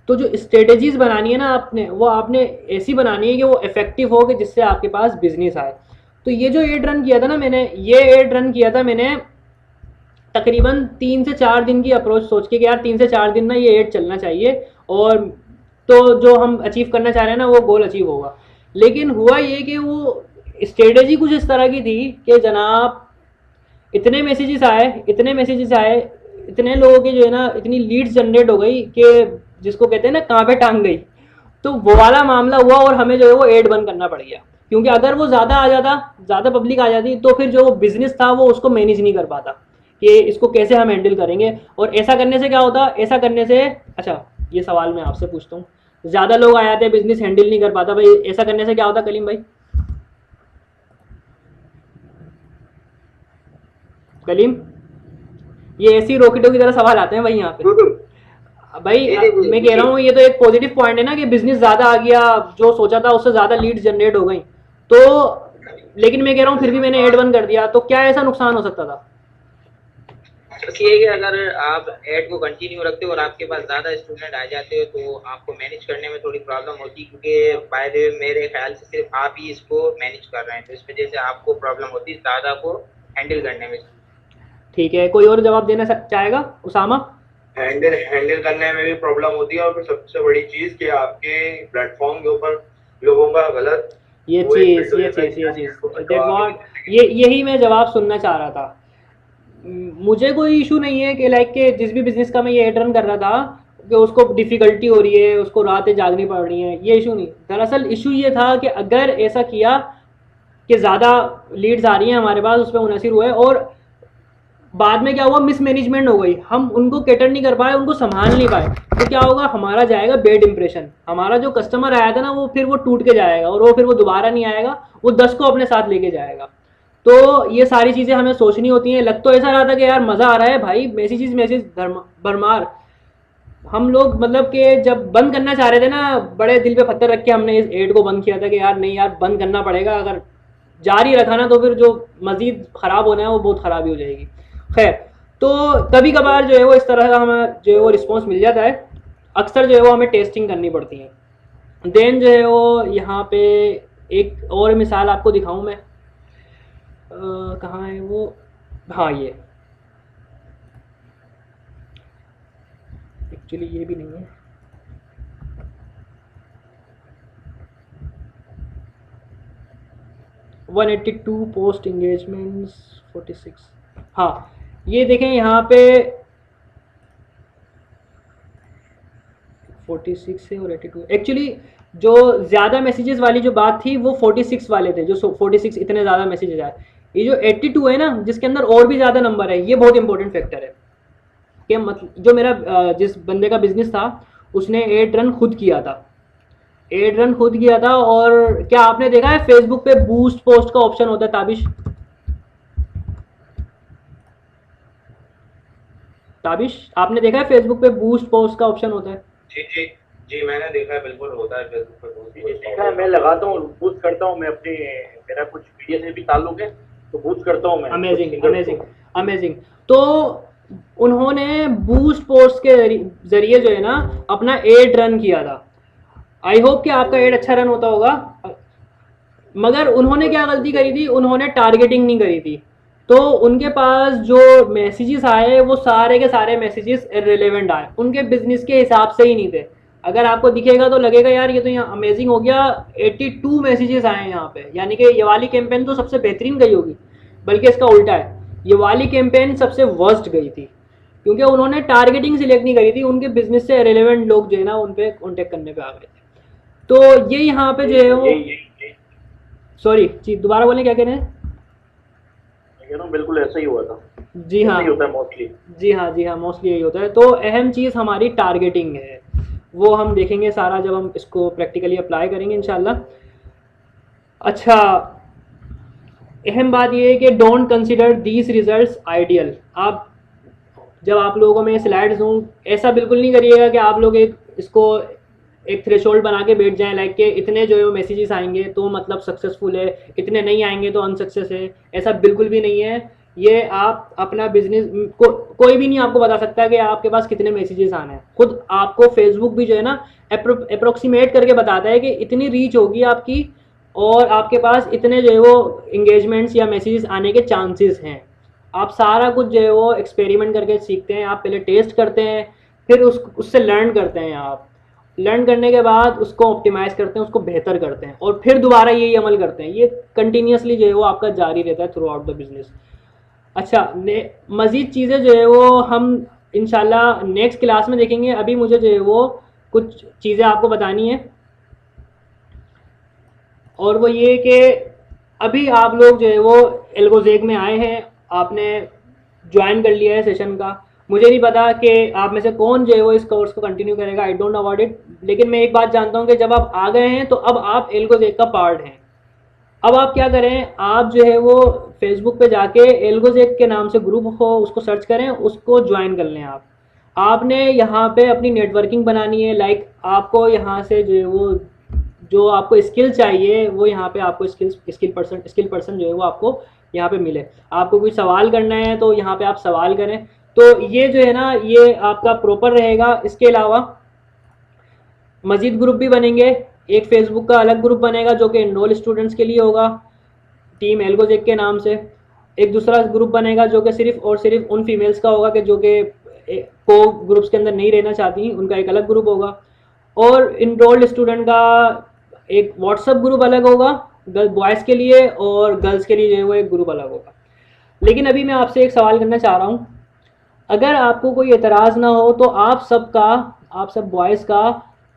तो जो स्ट्रेटजीज़ बनानी है ना आपने, वो आपने ऐसी बनानी है कि वो इफ़ेक्टिव हो, कि जिससे आपके पास बिजनेस आए। तो ये जो एड रन किया था ना मैंने, ये एड रन किया था मैंने तकरीबन 3 से 4 दिन की अप्रोच सोच के कि यार 3 से 4 दिन ना ये एड चलना चाहिए, और तो जो हम अचीव करना चाह रहे हैं ना वो गोल अचीव होगा। लेकिन हुआ ये कि वो स्ट्रेटजी कुछ इस तरह की थी कि जनाब इतने मैसेजेस आए, इतने लोगों के जो है ना इतनी लीड्स जनरेट हो गई कि जिसको कहते हैं ना कहाँ पे टांग गई। तो वो वाला मामला हुआ और हमें जो है वो एड बंद करना पड़ गया, क्योंकि अगर वो ज़्यादा आ जाता, ज़्यादा पब्लिक आ जाती, तो फिर जो वो बिज़नेस था वो उसको मैनेज नहीं कर पाता कि इसको कैसे हम हैंडल करेंगे। और ऐसा करने से क्या होता, ऐसा करने से, अच्छा ये सवाल मैं आपसे पूछता हूँ, ज़्यादा लोग आ जाते हैं बिज़नेस हैंडल नहीं कर पाता, भाई ऐसा करने से क्या होता कलीम भाई? कलीम, ये ऐसी रॉकेटों की तरह सवाल आते हैं भाई यहाँ पे। भाई मैं कह रहा हूँ ये तो एक पॉजिटिव पॉइंट है ना कि बिजनेस ज़्यादा आ गया, जो सोचा था उससे ज़्यादा लीड्स जनरेट हो गई। तो लेकिन मैं कह रहा हूँ फिर भी मैंने एड बंद कर दिया, तो क्या ऐसा नुकसान हो सकता था? बस ये है कि अगर आप ऐड को कंटिन्यू रखते हो और आपके पास ज़्यादा स्टूडेंट आ जाते हो तो आपको मैनेज करने में थोड़ी प्रॉब्लम होती है, क्योंकि बाय द वे मेरे ख्याल से सिर्फ आप ही इसको मैनेज कर रहे हैं, तो इस वजह से आपको प्रॉब्लम होती है ज़्यादा को हैंडल करने में। ठीक है, कोई और जवाब देना चाहेगा? उसामा? हैंडल करने में भी प्रॉब्लम होती है, और फिर सबसे बड़ी चीज़ कि आपके प्लेटफॉर्म के ऊपर लोगों का गलत यही मैं जवाब सुनना चाह रहा था। मुझे कोई इशू नहीं है कि लाइक के जिस भी बिज़नेस का मैं ये एड रन कर रहा था कि उसको डिफ़िकल्टी हो रही है, उसको रातें जागनी पड़ रही हैं, ये इशू नहीं। दरअसल इशू ये था कि अगर ऐसा किया कि ज़्यादा लीड्स आ रही हैं हमारे पास, उस पर मुनसर हुए, और बाद में क्या हुआ, मिसमैनेजमेंट हो गई, हम उनको कैटर नहीं कर पाए, उनको संभाल नहीं पाए, तो क्या होगा, हमारा जाएगा बैड इंप्रेशन। हमारा जो कस्टमर आया था ना वो फिर वो टूट के जाएगा, और वो फिर वो दोबारा नहीं आएगा, वो 10 को अपने साथ लेके जाएगा। तो ये सारी चीज़ें हमें सोचनी होती हैं। लग तो ऐसा रहा था कि यार मज़ा आ रहा है भाई, मैसेज भरमार। हम लोग मतलब कि जब बंद करना चाह रहे थे ना, बड़े दिल पे पत्थर रख के हमने इस एड को बंद किया था कि यार नहीं यार बंद करना पड़ेगा, अगर जारी रखा ना तो फिर जो मज़ीद ख़राब होना है वो बहुत ख़राबी हो जाएगी। खैर, तो कभी कभार जो है वो इस तरह का हमें जो है वो रिस्पॉन्स मिल जाता है, अक्सर जो है वो हमें टेस्टिंग करनी पड़ती है। देन जो है वो यहाँ पे एक और मिसाल आपको दिखाऊं मैं, कहाँ है वो, हाँ ये एक्चुअली ये भी नहीं है, 182 पोस्ट इंगेजमेंट्स 46। हाँ ये देखें यहाँ पे 46 है और 82। एक्चुअली जो ज़्यादा मैसेजेस वाली जो बात थी वो 46 वाले थे, जो 46 इतने ज़्यादा मैसेजेस आए। ये जो 82 है ना, जिसके अंदर और भी ज़्यादा नंबर है, ये बहुत इंपॉर्टेंट फैक्टर है कि मतलब जो मेरा जिस बंदे का बिजनेस था उसने 8 रन खुद किया था, 8 रन खुद किया था। और क्या आपने देखा है फेसबुक पे बूस्ट पोस्ट का ऑप्शन होता है ताबिश? ताबिश आपने देखा है फेसबुक पे बूस्ट पोस्ट का ऑप्शन होता है? जी जी जी, मैंने देखा है, बिल्कुल होता है फेसबुक पे बहुत देखा है, मैं लगाता हूँ, बूस्ट करता हूँ मैं अपने, मेरा कुछ मीडिया से भी ताल्लुक है तो बूस्ट करता हूँ मैं। Amazing amazing amazing. तो उन्होंने बूस्ट पोस्ट के जरिए जो है ना अपना 8 रन किया था। आई होप कि आपका 8 अच्छा रन होता होगा। मगर उन्होंने क्या गलती करी थी, उन्होंने टारगेटिंग नहीं करी थी, तो उनके पास जो मैसेजेस आए वो सारे के सारे मैसेजेस इररिलेवेंट आए, उनके बिजनेस के हिसाब से ही नहीं थे। अगर आपको दिखेगा तो लगेगा यार ये तो यहाँ अमेजिंग हो गया, 82 मैसेजेस आए यहाँ पे, यानी कि ये वाली कैंपेन तो सबसे बेहतरीन गई होगी। बल्कि इसका उल्टा है, ये वाली कैंपेन सबसे वर्स्ट गई थी, क्योंकि उन्होंने टारगेटिंग सिलेक्ट नहीं करी थी, उनके बिजनेस से रिलेवेंट लोग जो है ना उन पर कॉन्टेक्ट करने पे आ गए थे। तो ये यहाँ पे जो है वो, सॉरी जी दोबारा बोलें, क्या कह रहे हैं? बिल्कुल ऐसा ही हुआ था। जी हाँ, होता है मोस्टली। जी हाँ मोस्टली यही होता है। तो अहम चीज़ हमारी टारगेटिंग है, वो हम देखेंगे सारा जब हम इसको प्रैक्टिकली अप्लाई करेंगे इंशाल्लाह। अच्छा, अहम बात ये है कि don't consider these results ideal. आप जब आप लोगों को मैं स्लाइड्स दूँ, ऐसा बिल्कुल नहीं करिएगा कि आप लोग इसको एक थ्रेशोल्ड बना के बैठ जाएं, लाइक के इतने जो है वो मैसेजेस आएंगे तो मतलब सक्सेसफुल है, इतने नहीं आएंगे तो अनसक्सेस है। ऐसा बिल्कुल भी नहीं है। ये आप अपना बिजनेस कोई भी नहीं आपको बता सकता कि आपके पास कितने मैसेजेस आने हैं। खुद आपको फेसबुक भी जो है ना अप्रोक्सीमेट करके बताता है कि इतनी रीच होगी आपकी और आपके पास इतने जो है वो इंगेजमेंट्स या मैसेजेस आने के चांसेस हैं। आप सारा कुछ जो है वो एक्सपेरिमेंट करके सीखते हैं। आप पहले टेस्ट करते हैं, फिर उससे लर्न करते हैं। आप लर्न करने के बाद उसको ऑप्टिमाइज़ करते हैं, उसको बेहतर करते हैं और फिर दोबारा यही अमल करते हैं। ये कंटिन्यूसली जो है वो आपका जारी रहता है थ्रू आउट द बिजनेस। अच्छा, मज़ीद चीज़ें जो है वो हम इंशाल्लाह नेक्स्ट क्लास में देखेंगे। अभी मुझे जो है वो कुछ चीज़ें आपको बतानी है, और वो ये कि अभी आप लोग जो है वो एल्गोजेक में आए हैं, आपने ज्वाइन कर लिया है सेशन का। मुझे नहीं पता कि आप में से कौन जो है वो इस कोर्स को कंटिन्यू करेगा, I don't know about it. लेकिन मैं एक बात जानता हूँ कि जब आप आ गए हैं तो अब आप एल्गोजेक का पार्ट हैं। अब आप क्या करें, आप जो है वो फेसबुक पे जाके एल्गोजेक के नाम से ग्रुप हो, उसको सर्च करें, उसको ज्वाइन कर लें। आपने यहाँ पे अपनी नेटवर्किंग बनानी है। लाइक आपको यहाँ से जो है वो जो आपको स्किल चाहिए वो यहाँ पे आपको स्किल पर्सन जो है वो आपको यहाँ पे मिले। आपको कोई सवाल करना है तो यहाँ पे आप सवाल करें। तो ये जो है ना ये आपका प्रॉपर रहेगा। इसके अलावा मज़ीद ग्रुप भी बनेंगे। एक फेसबुक का अलग ग्रुप बनेगा जो कि एनरोल स्टूडेंट्स के लिए होगा, टीम एल्गोजेक के नाम से। एक दूसरा ग्रुप बनेगा जो कि सिर्फ और सिर्फ उन फीमेल्स का होगा कि जो कि को ग्रुप्स के अंदर नहीं रहना चाहती, उनका एक अलग ग्रुप होगा। और इनरोल्ड स्टूडेंट का एक व्हाट्सएप ग्रुप अलग होगा बॉयज़ के लिए, और गर्ल्स के लिए जो है वो एक ग्रुप अलग होगा। लेकिन अभी मैं आपसे एक सवाल करना चाह रहा हूँ, अगर आपको कोई एतराज़ ना हो तो आप सब बॉयज़ का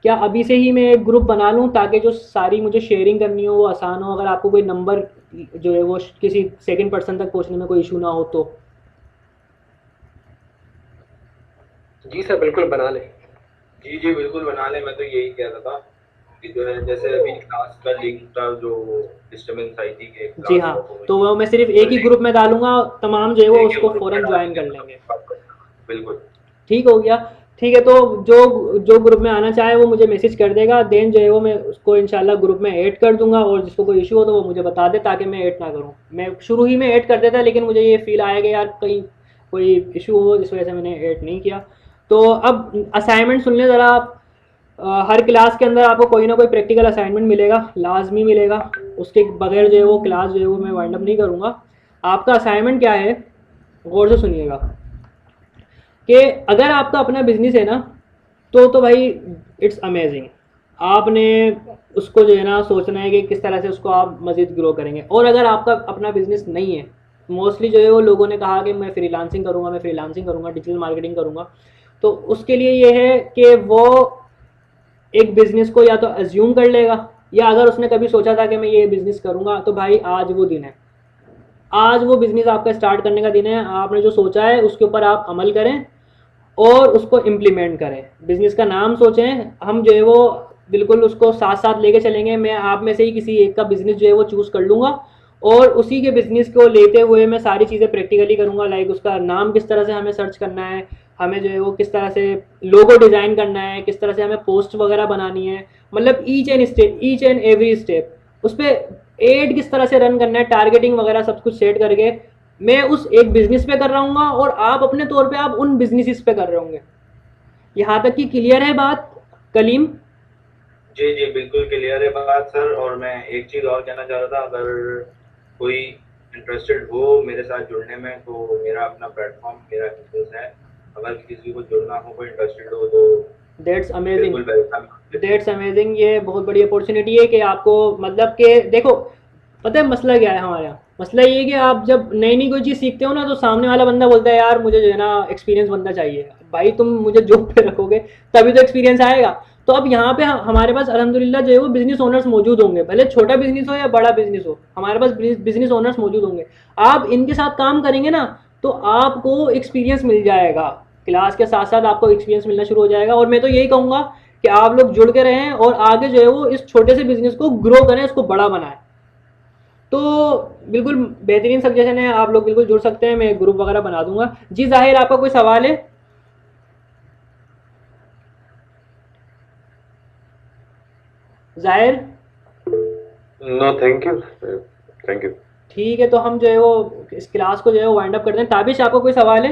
क्या अभी से ही मैं एक ग्रुप बना लूँ ताकि जो सारी मुझे शेयरिंग करनी हो वो आसान हो। अगर आपको कोई नंबर जो है वो किसी सेकंड पर्सन तक पहुँचने में कोई इशू ना हो तो। जी सर, बिल्कुल बना लें। जी जी बिल्कुल बना लें। मैं तो यही कह रहा था कि जो है जैसे अभी क्लास का लिंक का जो डिस्टर्बेंस आई थी कि जी हाँ, तो वो मैं सिर्फ एक ही ग्रुप में डालूंगा, तमाम जो है वो उसको फ़ौरन ज्वाइन कर लेंगे। बिल्कुल ठीक हो गया। ठीक है, तो जो ग्रुप में आना चाहे वो मुझे मैसेज कर देगा, देन जो है वो मैं उसको इंशाल्लाह ग्रुप में ऐड कर दूंगा। और जिसको कोई इशू हो तो वो मुझे बता दे ताकि मैं ऐड ना करूं। मैं शुरू ही में ऐड कर देता, लेकिन मुझे ये फील आया कि यार कहीं कोई इशू हो जिस वजह से मैंने ऐड नहीं किया। तो अब असाइनमेंट सुन लें ज़रा आप। हर क्लास के अंदर आपको कोई ना कोई प्रैक्टिकल असाइनमेंट मिलेगा, लाजमी मिलेगा। उसके बगैर जो है वो क्लास जो है वो मैं वाइंड अप नहीं करूँगा। आपका असाइनमेंट क्या है, गौर से सुनिएगा कि अगर आपका अपना बिजनेस है ना तो भाई इट्स अमेजिंग। आपने उसको जो है ना सोचना है कि किस तरह से उसको आप मज़ीद ग्रो करेंगे। और अगर आपका अपना बिजनेस नहीं है, मोस्टली जो है वो लोगों ने कहा कि मैं फ्रीलांसिंग करूँगा, डिजिटल मार्केटिंग करूँगा, तो उसके लिए ये है कि वो एक बिज़नेस को या तो अज्यूम कर लेगा, या अगर उसने कभी सोचा था कि मैं ये बिज़नेस करूँगा, तो भाई आज वो दिन है, आज वो बिज़नेस आपका स्टार्ट करने का दिन है। आपने जो सोचा है उसके ऊपर आप अमल करें और उसको इम्प्लीमेंट करें। बिज़नेस का नाम सोचें, हम जो है वो बिल्कुल उसको साथ साथ लेके चलेंगे। मैं आप में से ही किसी एक का बिज़नेस जो है वो चूज़ कर लूँगा और उसी के बिज़नेस को लेते हुए मैं सारी चीज़ें प्रैक्टिकली करूँगा। लाइक उसका नाम किस तरह से हमें सर्च करना है, हमें जो है वो किस तरह से लोगो डिज़ाइन करना है, किस तरह से हमें पोस्ट वगैरह बनानी है, मतलब ईच एंड एवरी स्टेप, उस पर एड किस तरह से रन करना है, टारगेटिंग वगैरह सब कुछ सेट करके मैं उस एक बिज़नेस पे कर रहा हूँ और आप अपने तौर पे आप उन बिजनेसिस पे कर रहे होंगे। यहाँ तक कि क्लियर है बात कलीम? जी जी बिल्कुल क्लियर है बात सर। और मैं एक चीज़ और कहना चाह रहा था, अगर कोई इंटरेस्टेड हो मेरे साथ जुड़ने में, तो मेरा अपना प्लेटफॉर्म, मेरा बिजनेस है, अगर किसी को जुड़ना हो, कोई इंटरेस्टेड हो तो दैट्स अमेजिंग, बिल्कुल वेलकम। That's amazing. ये बहुत बड़ी अपॉर्चुनिटी है कि आपको, मतलब कि देखो पता है मसला क्या है हमारे यहाँ, मसला ये है कि आप जब नई नई कोई चीज़ सीखते हो ना, तो सामने वाला बंदा बोलता है यार मुझे जो है ना एक्सपीरियंस बंदा चाहिए। भाई तुम मुझे जॉब पे रखोगे तभी तो एक्सपीरियंस आएगा। तो अब यहाँ पे हमारे पास अल्हम्दुलिल्लाह जो है वो बिजनेस ओनर्स मौजूद होंगे, भले छोटा बिजनेस हो या बड़ा बिजनेस हो, हमारे पास बिजनेस ओनर्स मौजूद होंगे। आप इनके साथ काम करेंगे ना तो आपको एक्सपीरियंस मिल जाएगा, क्लास के साथ साथ आपको एक्सपीरियंस मिलना शुरू हो जाएगा। और मैं तो यही कहूँगा कि आप लोग जुड़ के रहें और आगे जो है वो इस छोटे से बिजनेस को ग्रो करें, इसको बड़ा बनाएं। तो बिल्कुल बेहतरीन सजेशन है, आप लोग बिल्कुल जुड़ सकते हैं, मैं ग्रुप वगैरह बना दूंगा। जी जाहिर, आपका कोई सवाल है? Zahir? No thank you, thank you. ठीक है, तो हम जो है वो इस क्लास को जो है वो वाइंड अप करते हैं। ताबिश, आपका कोई सवाल है?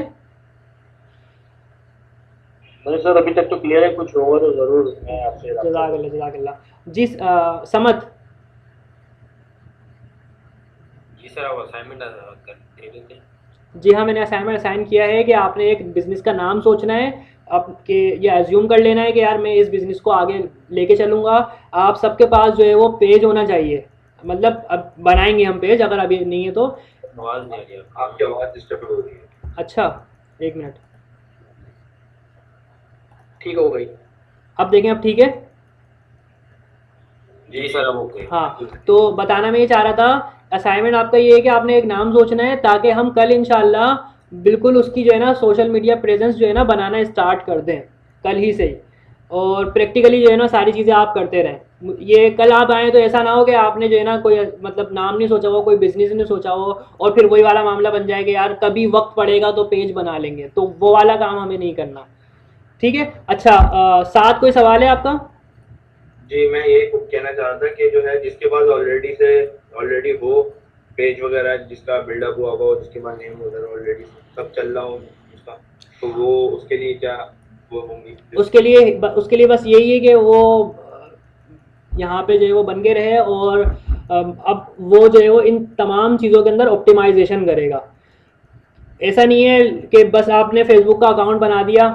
नहीं सर, अभी तक तो क्लियर है, कुछ होगा तो ज़रूर मैं आपसे। जज़ाकल्लाह। जी समत? जी सर, आप असाइनमेंट दे देते हैं। जी हाँ, मैंने असाइनमेंट असाइन किया है कि आपने एक बिज़नेस का नाम सोचना है, अब कि ये एज्यूम कर लेना है कि यार मैं इस बिज़नेस को आगे लेके चलूँगा। आप सबके पास जो है वो पेज होना चाहिए, मतलब अब बनाएंगे हम पेज, अगर अभी नहीं है तो। आवाज़ नहीं आ रही आपकी आवाज़ डिस्टर्ब हो रही है। अच्छा एक मिनट, ठीक हो गई? अब देखें, अब ठीक है? जी सर, अब ओके। हाँ, तो बताना मैं ये चाह रहा था, असाइनमेंट आपका ये है कि आपने एक नाम सोचना है ताकि हम कल इंशाल्लाह बिल्कुल उसकी जो है ना सोशल मीडिया प्रेजेंस जो है ना बनाना स्टार्ट कर दें कल ही से ही, और प्रैक्टिकली जो है ना सारी चीज़ें आप करते रहें। ये कल आप आएँ तो ऐसा ना हो कि आपने जो है ना कोई मतलब नाम नहीं सोचा हो, कोई बिजनेस नहीं सोचा हो, और फिर वही वाला मामला बन जाए कि यार कभी वक्त पड़ेगा तो पेज बना लेंगे, तो वो वाला काम हमें नहीं करना। ठीक है? अच्छा, साथ कोई सवाल है आपका? जी मैं ये कहना चाह रहा था कि जो है जिसके पास ऑलरेडी हो पेज वगैरह, जिसका बिल्डअप हुआ हो, जिसके पास नेम वगैरह ऑलरेडी सब चल रहा हो उसका, तो वो उसके लिए क्या वो होंगी? उसके लिए बस यही है कि वो यहाँ पे जो है वो बन के रहे, और अब वो जो है वो इन तमाम चीज़ों के अंदर ऑप्टिमाइजेशन करेगा। ऐसा नहीं है कि बस आपने फेसबुक का अकाउंट बना दिया,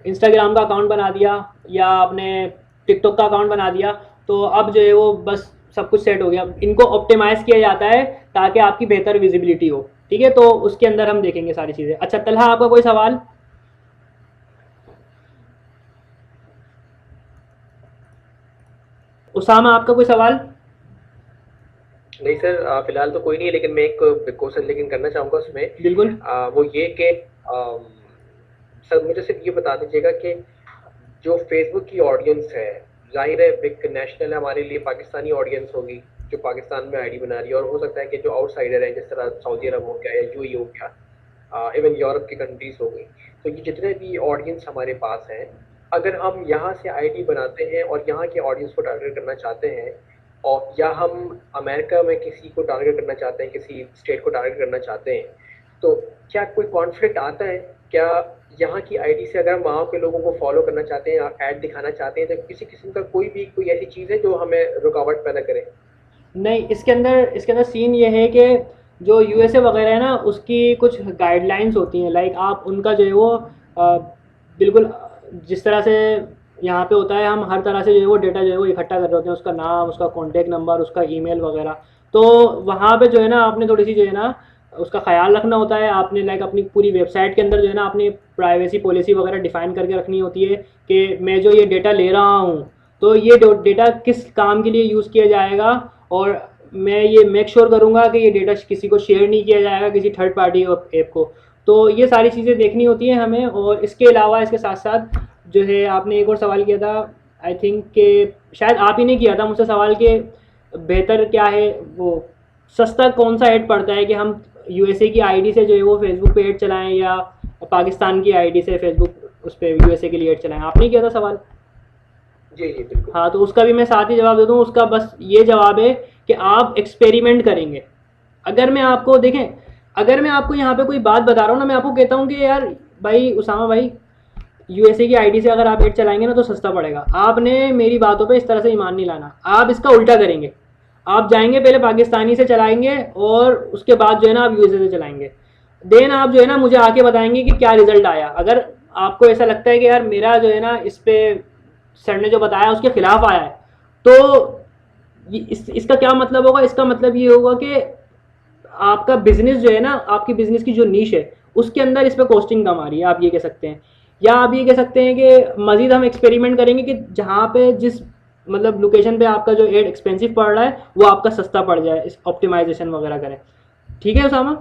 इंस्टाग्राम का अकाउंट बना दिया, या आपने टिकटॉक का अकाउंट बना दिया तो अब जो है वो बस सब कुछ सेट हो गया। इनको ऑप्टिमाइज़ किया जाता है ताकि आपकी बेहतर विजिबिलिटी हो। ठीक है, तो उसके अंदर हम देखेंगे सारी चीज़ें। अच्छा तलहा, आपका कोई सवाल? उसामा, आपका कोई सवाल? नहीं सर, फिलहाल तो कोई नहीं है, लेकिन मैं एक क्वेश्चन लेकिन करना चाहूँगा उसमें। बिल्कुल। वो ये कि सर मुझे सिर्फ ये बता दीजिएगा कि जो फेसबुक की ऑडियंस है, जाहिर है एक नेशनल हमारे लिए पाकिस्तानी ऑडियंस होगी जो पाकिस्तान में आईडी बना रही है, और हो सकता है कि जो आउटसाइडर है जिस तरह सऊदी अरब हो गया या यूएई हो गया, इवन यूरोप की कंट्रीज हो गई, तो ये जितने भी ऑडियंस हमारे पास हैं, अगर हम यहाँ से आईडी बनाते हैं और यहाँ के ऑडियंस को टारगेट करना चाहते हैं, और या हम अमेरिका में किसी को टारगेट करना चाहते हैं, किसी स्टेट को टारगेट करना चाहते हैं, तो क्या कोई कॉन्फ्लिक्ट आता है? क्या यहाँ की आईडी से अगर हम वहाँ के लोगों को फॉलो करना चाहते हैं, ऐड दिखाना चाहते हैं, तो किसी किस्म का कोई ऐसी चीज़ है जो हमें रुकावट पैदा करे? नहीं, इसके अंदर सीन ये है कि जो यूएसए वगैरह है ना, उसकी कुछ गाइडलाइंस होती हैं। लाइक आप उनका जो है वो बिल्कुल जिस तरह से यहाँ पे होता है हम हर तरह से जो है वो डेटा जो है वो इकट्ठा कर रहे होते हैं, उसका नाम, उसका कॉन्टैक्ट नंबर, उसका ईमेल वगैरह। तो वहाँ पे जो है ना आपने थोड़ी सी जो है ना उसका ख्याल रखना होता है। आपने लाइक अपनी पूरी वेबसाइट के अंदर जो है ना अपनी प्राइवेसी पॉलिसी वगैरह डिफाइन करके रखनी होती है कि मैं जो ये डेटा ले रहा हूँ तो ये डेटा किस काम के लिए यूज़ किया जाएगा, और मैं ये मेक श्योर करूँगा कि ये डेटा किसी को शेयर नहीं किया जाएगा, किसी थर्ड पार्टी ऐप को। तो ये सारी चीज़ें देखनी होती हैं हमें। और इसके अलावा इसके साथ साथ जो है आपने एक और सवाल किया था, आई थिंक कि शायद आप ही ने किया था मुझसे सवाल कि बेहतर क्या है, वो सस्ता कौन सा ऐड पड़ता है कि हम यूएसए की आईडी से जो है वो फेसबुक पे ऐड चलाएं या पाकिस्तान की आईडी से फेसबुक उस पर यूएसए के लिए ऐड चलाएं। आपने किया था सवाल? जी जी बिल्कुल। हाँ, तो उसका भी मैं साथ ही जवाब दे दूँ। उसका बस ये जवाब है कि आप एक्सपेरिमेंट करेंगे। अगर मैं आपको देखें, अगर मैं आपको यहाँ पे कोई बात बता रहा हूँ ना, मैं आपको कहता हूँ कि यार भाई उसामा भाई यूएसए की आईडी से अगर आप ऐड चलाएंगे ना तो सस्ता पड़ेगा, आपने मेरी बातों पे इस तरह से ईमान नहीं लाना। आप इसका उल्टा करेंगे, आप जाएंगे पहले पाकिस्तानी से चलाएंगे और उसके बाद जो है ना आप यूएसए से चलाएंगे। देन आप जो है ना मुझे आके बताएंगे कि क्या रिजल्ट आया। अगर आपको ऐसा लगता है कि यार मेरा जो है ना इस पे सर ने जो बताया उसके खिलाफ आया है, तो इसका क्या मतलब होगा? इसका मतलब ये होगा कि आपका बिजनेस जो है ना, आपकी बिजनेस की जो नीश है उसके अंदर इस पर कॉस्टिंग कम आ रही है, आप ये कह सकते हैं। या आप ये कह सकते हैं कि मजीद हम एक्सपेरिमेंट करेंगे कि जहाँ पे जिस मतलब लोकेशन पे आपका जो एड एक्सपेंसिव पड़ रहा है वो आपका सस्ता पड़ जाए, इस ऑप्टिमाइजेशन वगैरह करें। ठीक है उसामा?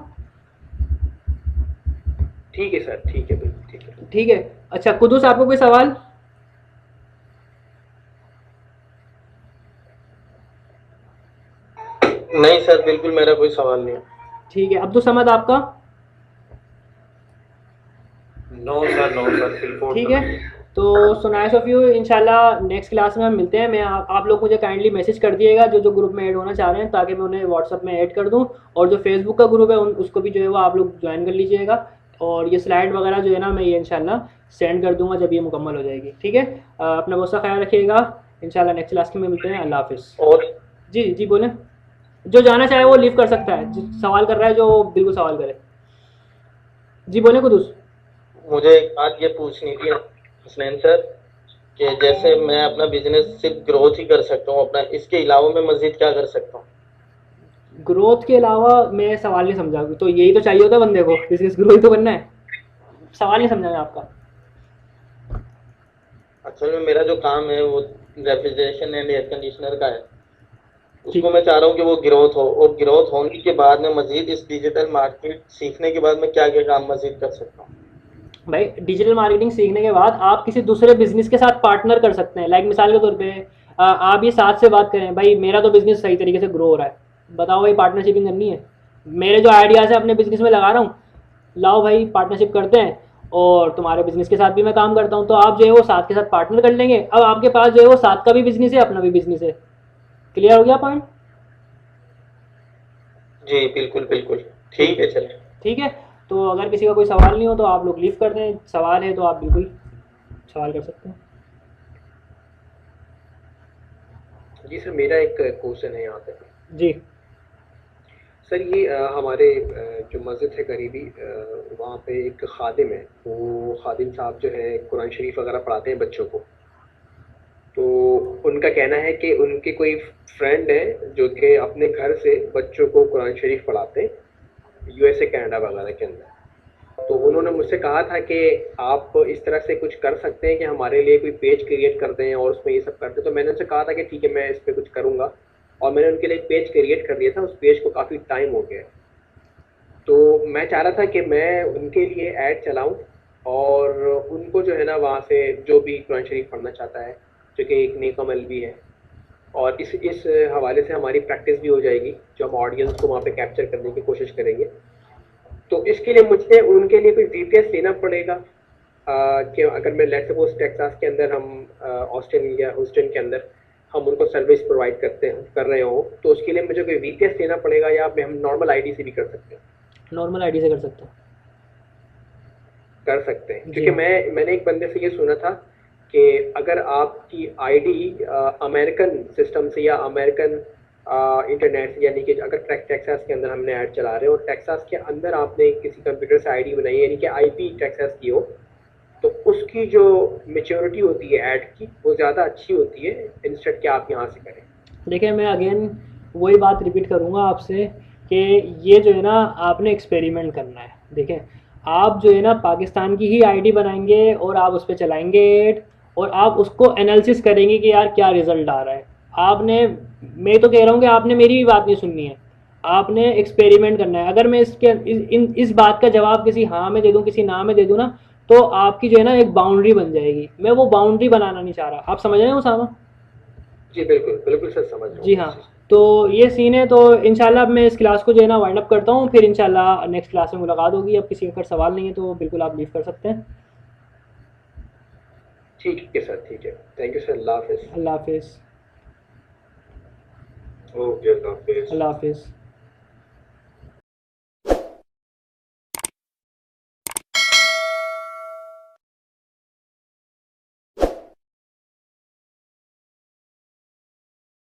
ठीक है सर, ठीक है, बिल्कुल ठीक है। ठीक है। अच्छा कुदूस, आपको कोई सवाल? नहीं सर, बिल्कुल मेरा कोई सवाल नहीं है। ठीक है। अब्दुल समद आपका? नो सर बिल्कुल ठीक है। तो सो नाइस ऑफ यू। इंशाल्लाह नेक्स्ट क्लास में हम मिलते हैं। मैं आप लोग मुझे काइंडली मैसेज कर दिएगा जो जो ग्रुप में ऐड होना चाह रहे हैं, ताकि मैं उन्हें व्हाट्सअप में ऐड कर दूं। और जो फेसबुक का ग्रुप है उसको भी जो है वो आप लोग ज्वाइन कर लीजिएगा। और ये स्लाइड वगैरह जो है ना मैं ये इंशाल्लाह सेंड कर दूंगा जब ये मुकम्मल हो जाएगी। ठीक है। अपना बहुत सा ख्याल रखिएगा। इंशाल्लाह नेक्स्ट क्लास में मिलते हैं। अल्लाह हाफिज़। और जी जी बोलें। जो जाना चाहे वो लीव कर सकता है, जो सवाल कर रहा है जो बिल्कुल सवाल करे। जी बोले कुदूस। मुझे एक बात ये पूछनी थी हसनैन सर, कि जैसे मैं अपना बिजनेस सिर्फ ग्रोथ ही कर सकता हूँ अपना, इसके अलावा मैं मजीद क्या कर सकता हूँ? ग्रोथ के अलावा मैं सवाल नहीं समझा। तो यही तो चाहिए होता है बंदे को, बिजनेस ग्रो ही तो करना है। सवाल नहीं समझा मैं आपका। असल में मेरा जो काम है वो रेफ्रिजरेशन एंड एयर कंडीशनर का है, उसको मैं चाह रहा हूँ कि वो ग्रोथ हो, और ग्रोथ होने के बाद में मजीद इस डिजिटल मार्केट सीखने के बाद मैं क्या क्या काम मजीद कर सकता हूँ? भाई डिजिटल मार्केटिंग सीखने के बाद आप किसी दूसरे बिजनेस के साथ पार्टनर कर सकते हैं। लाइक मिसाल के तौर पे आप ये साथ से बात करें, भाई मेरा तो बिजनेस सही तरीके से ग्रो हो रहा है, बताओ भाई पार्टनरशिपिंग करनी है। मेरे जो आइडियाज़ है अपने बिजनेस में लगा रहा हूँ, लाओ भाई पार्टनरशिप करते हैं, और तुम्हारे बिजनेस के साथ भी मैं काम करता हूँ, तो आप जो है वो साथ के साथ पार्टनर कर लेंगे। अब आपके पास जो है वो साथ का भी बिजनेस है, अपना भी बिजनेस है। क्लियर हो गया पॉइंट? जी बिल्कुल बिल्कुल, ठीक है चलिए। ठीक है। तो अगर किसी का कोई सवाल नहीं हो तो आप लोग लीव कर दें। सवाल है तो आप बिल्कुल सवाल कर सकते हैं। जी सर, मेरा एक क्वेश्चन है यहाँ पे। जी सर ये हमारे जो मस्जिद है करीबी, वहाँ पे एक खादिम है, वो खादिम साहब जो है कुरान शरीफ वगैरह पढ़ाते हैं बच्चों को। तो उनका कहना है कि उनके कोई फ्रेंड है जो कि अपने घर से बच्चों को कुरान शरीफ पढ़ाते हैं, यूएसए कनाडा वगैरह के अंदर। तो उन्होंने मुझसे कहा था कि आप इस तरह से कुछ कर सकते हैं कि हमारे लिए कोई पेज क्रिएट कर दें और उसमें ये सब कर दें। तो मैंने उनसे कहा था कि ठीक है, मैं इस पर कुछ करूँगा, और मैंने उनके लिए पेज क्रिएट कर दिया था। उस पेज को काफ़ी टाइम हो गया। तो मैं चाह रहा था कि मैं उनके लिए ऐड चलाऊँ, और उनको जो है ना वहाँ से जो भी कुरान शरीफ पढ़ना चाहता है, जो कि एक नेक अमल भी है, और इस हवाले से हमारी प्रैक्टिस भी हो जाएगी, जो हम ऑडियंस को वहाँ पे कैप्चर करने की कोशिश करेंगे। तो इसके लिए मुझे उनके लिए कोई VPS लेना पड़ेगा कि अगर मैं लेट्स सपोज टेक्सास के अंदर, हम ऑस्टिन या ह्यूस्टन के अंदर हम उनको सर्विस प्रोवाइड कर रहे हो, तो उसके लिए मुझे कोई VPS लेना पड़ेगा, या हम नॉर्मल आईडी से भी कर सकते हैं? नॉर्मल आईडी से कर सकते हैं। कर सकते हैं, क्योंकि मैंने एक बंदे से ये सुना था कि अगर आपकी आईडी अमेरिकन सिस्टम से या अमेरिकन इंटरनेट से, यानी कि अगर टेक्सास के अंदर हमने ऐड चला रहे हैं और टेक्सास के अंदर आपने किसी कंप्यूटर से आईडी बनाई है, यानी कि IP टेक्सास की हो, तो उसकी जो मेच्योरिटी होती है ऐड की वो ज़्यादा अच्छी होती है इंस्टेड कि आप यहाँ से करें। देखिए मैं अगेन वही बात रिपीट करूँगा आपसे कि ये जो है ना आपने एक्सपेरिमेंट करना है। देखें आप जो है ना पाकिस्तान की ही आईडी बनाएंगे और आप उस पर चलाएंगे ऐड और आप उसको एनालिसिस करेंगे कि यार क्या रिज़ल्ट आ रहा है। आपने, मैं तो कह रहा हूँ कि आपने मेरी भी बात नहीं सुननी है, आपने एक्सपेरिमेंट करना है। अगर मैं इस बात का जवाब किसी हाँ में दे दूँ किसी ना में दे दूँ ना तो आपकी जो है ना एक बाउंड्री बन जाएगी। मैं वो बाउंड्री बनाना नहीं चाह रहा। आप समझ रहे हैं उसामा? जी बिल्कुल बिल्कुल सर, समझ रहा हूँ। जी हाँ, तो ये सीन है। तो इंशाल्लाह अब मैं इस क्लास को जो है ना वाइंड अप करता हूँ, फिर इंशाल्लाह नेक्स्ट क्लास में मुलाकात होगी। अब किसी का अगर सवाल नहीं है तो बिल्कुल आप लीव कर सकते हैं। ठीक है सर, ठीक है, थैंक यू सर, अल्लाह हाफिज़। अल्लाह हाफिज़। ओके, अल्लाह हाफिज़। अल्लाह हाफिज़।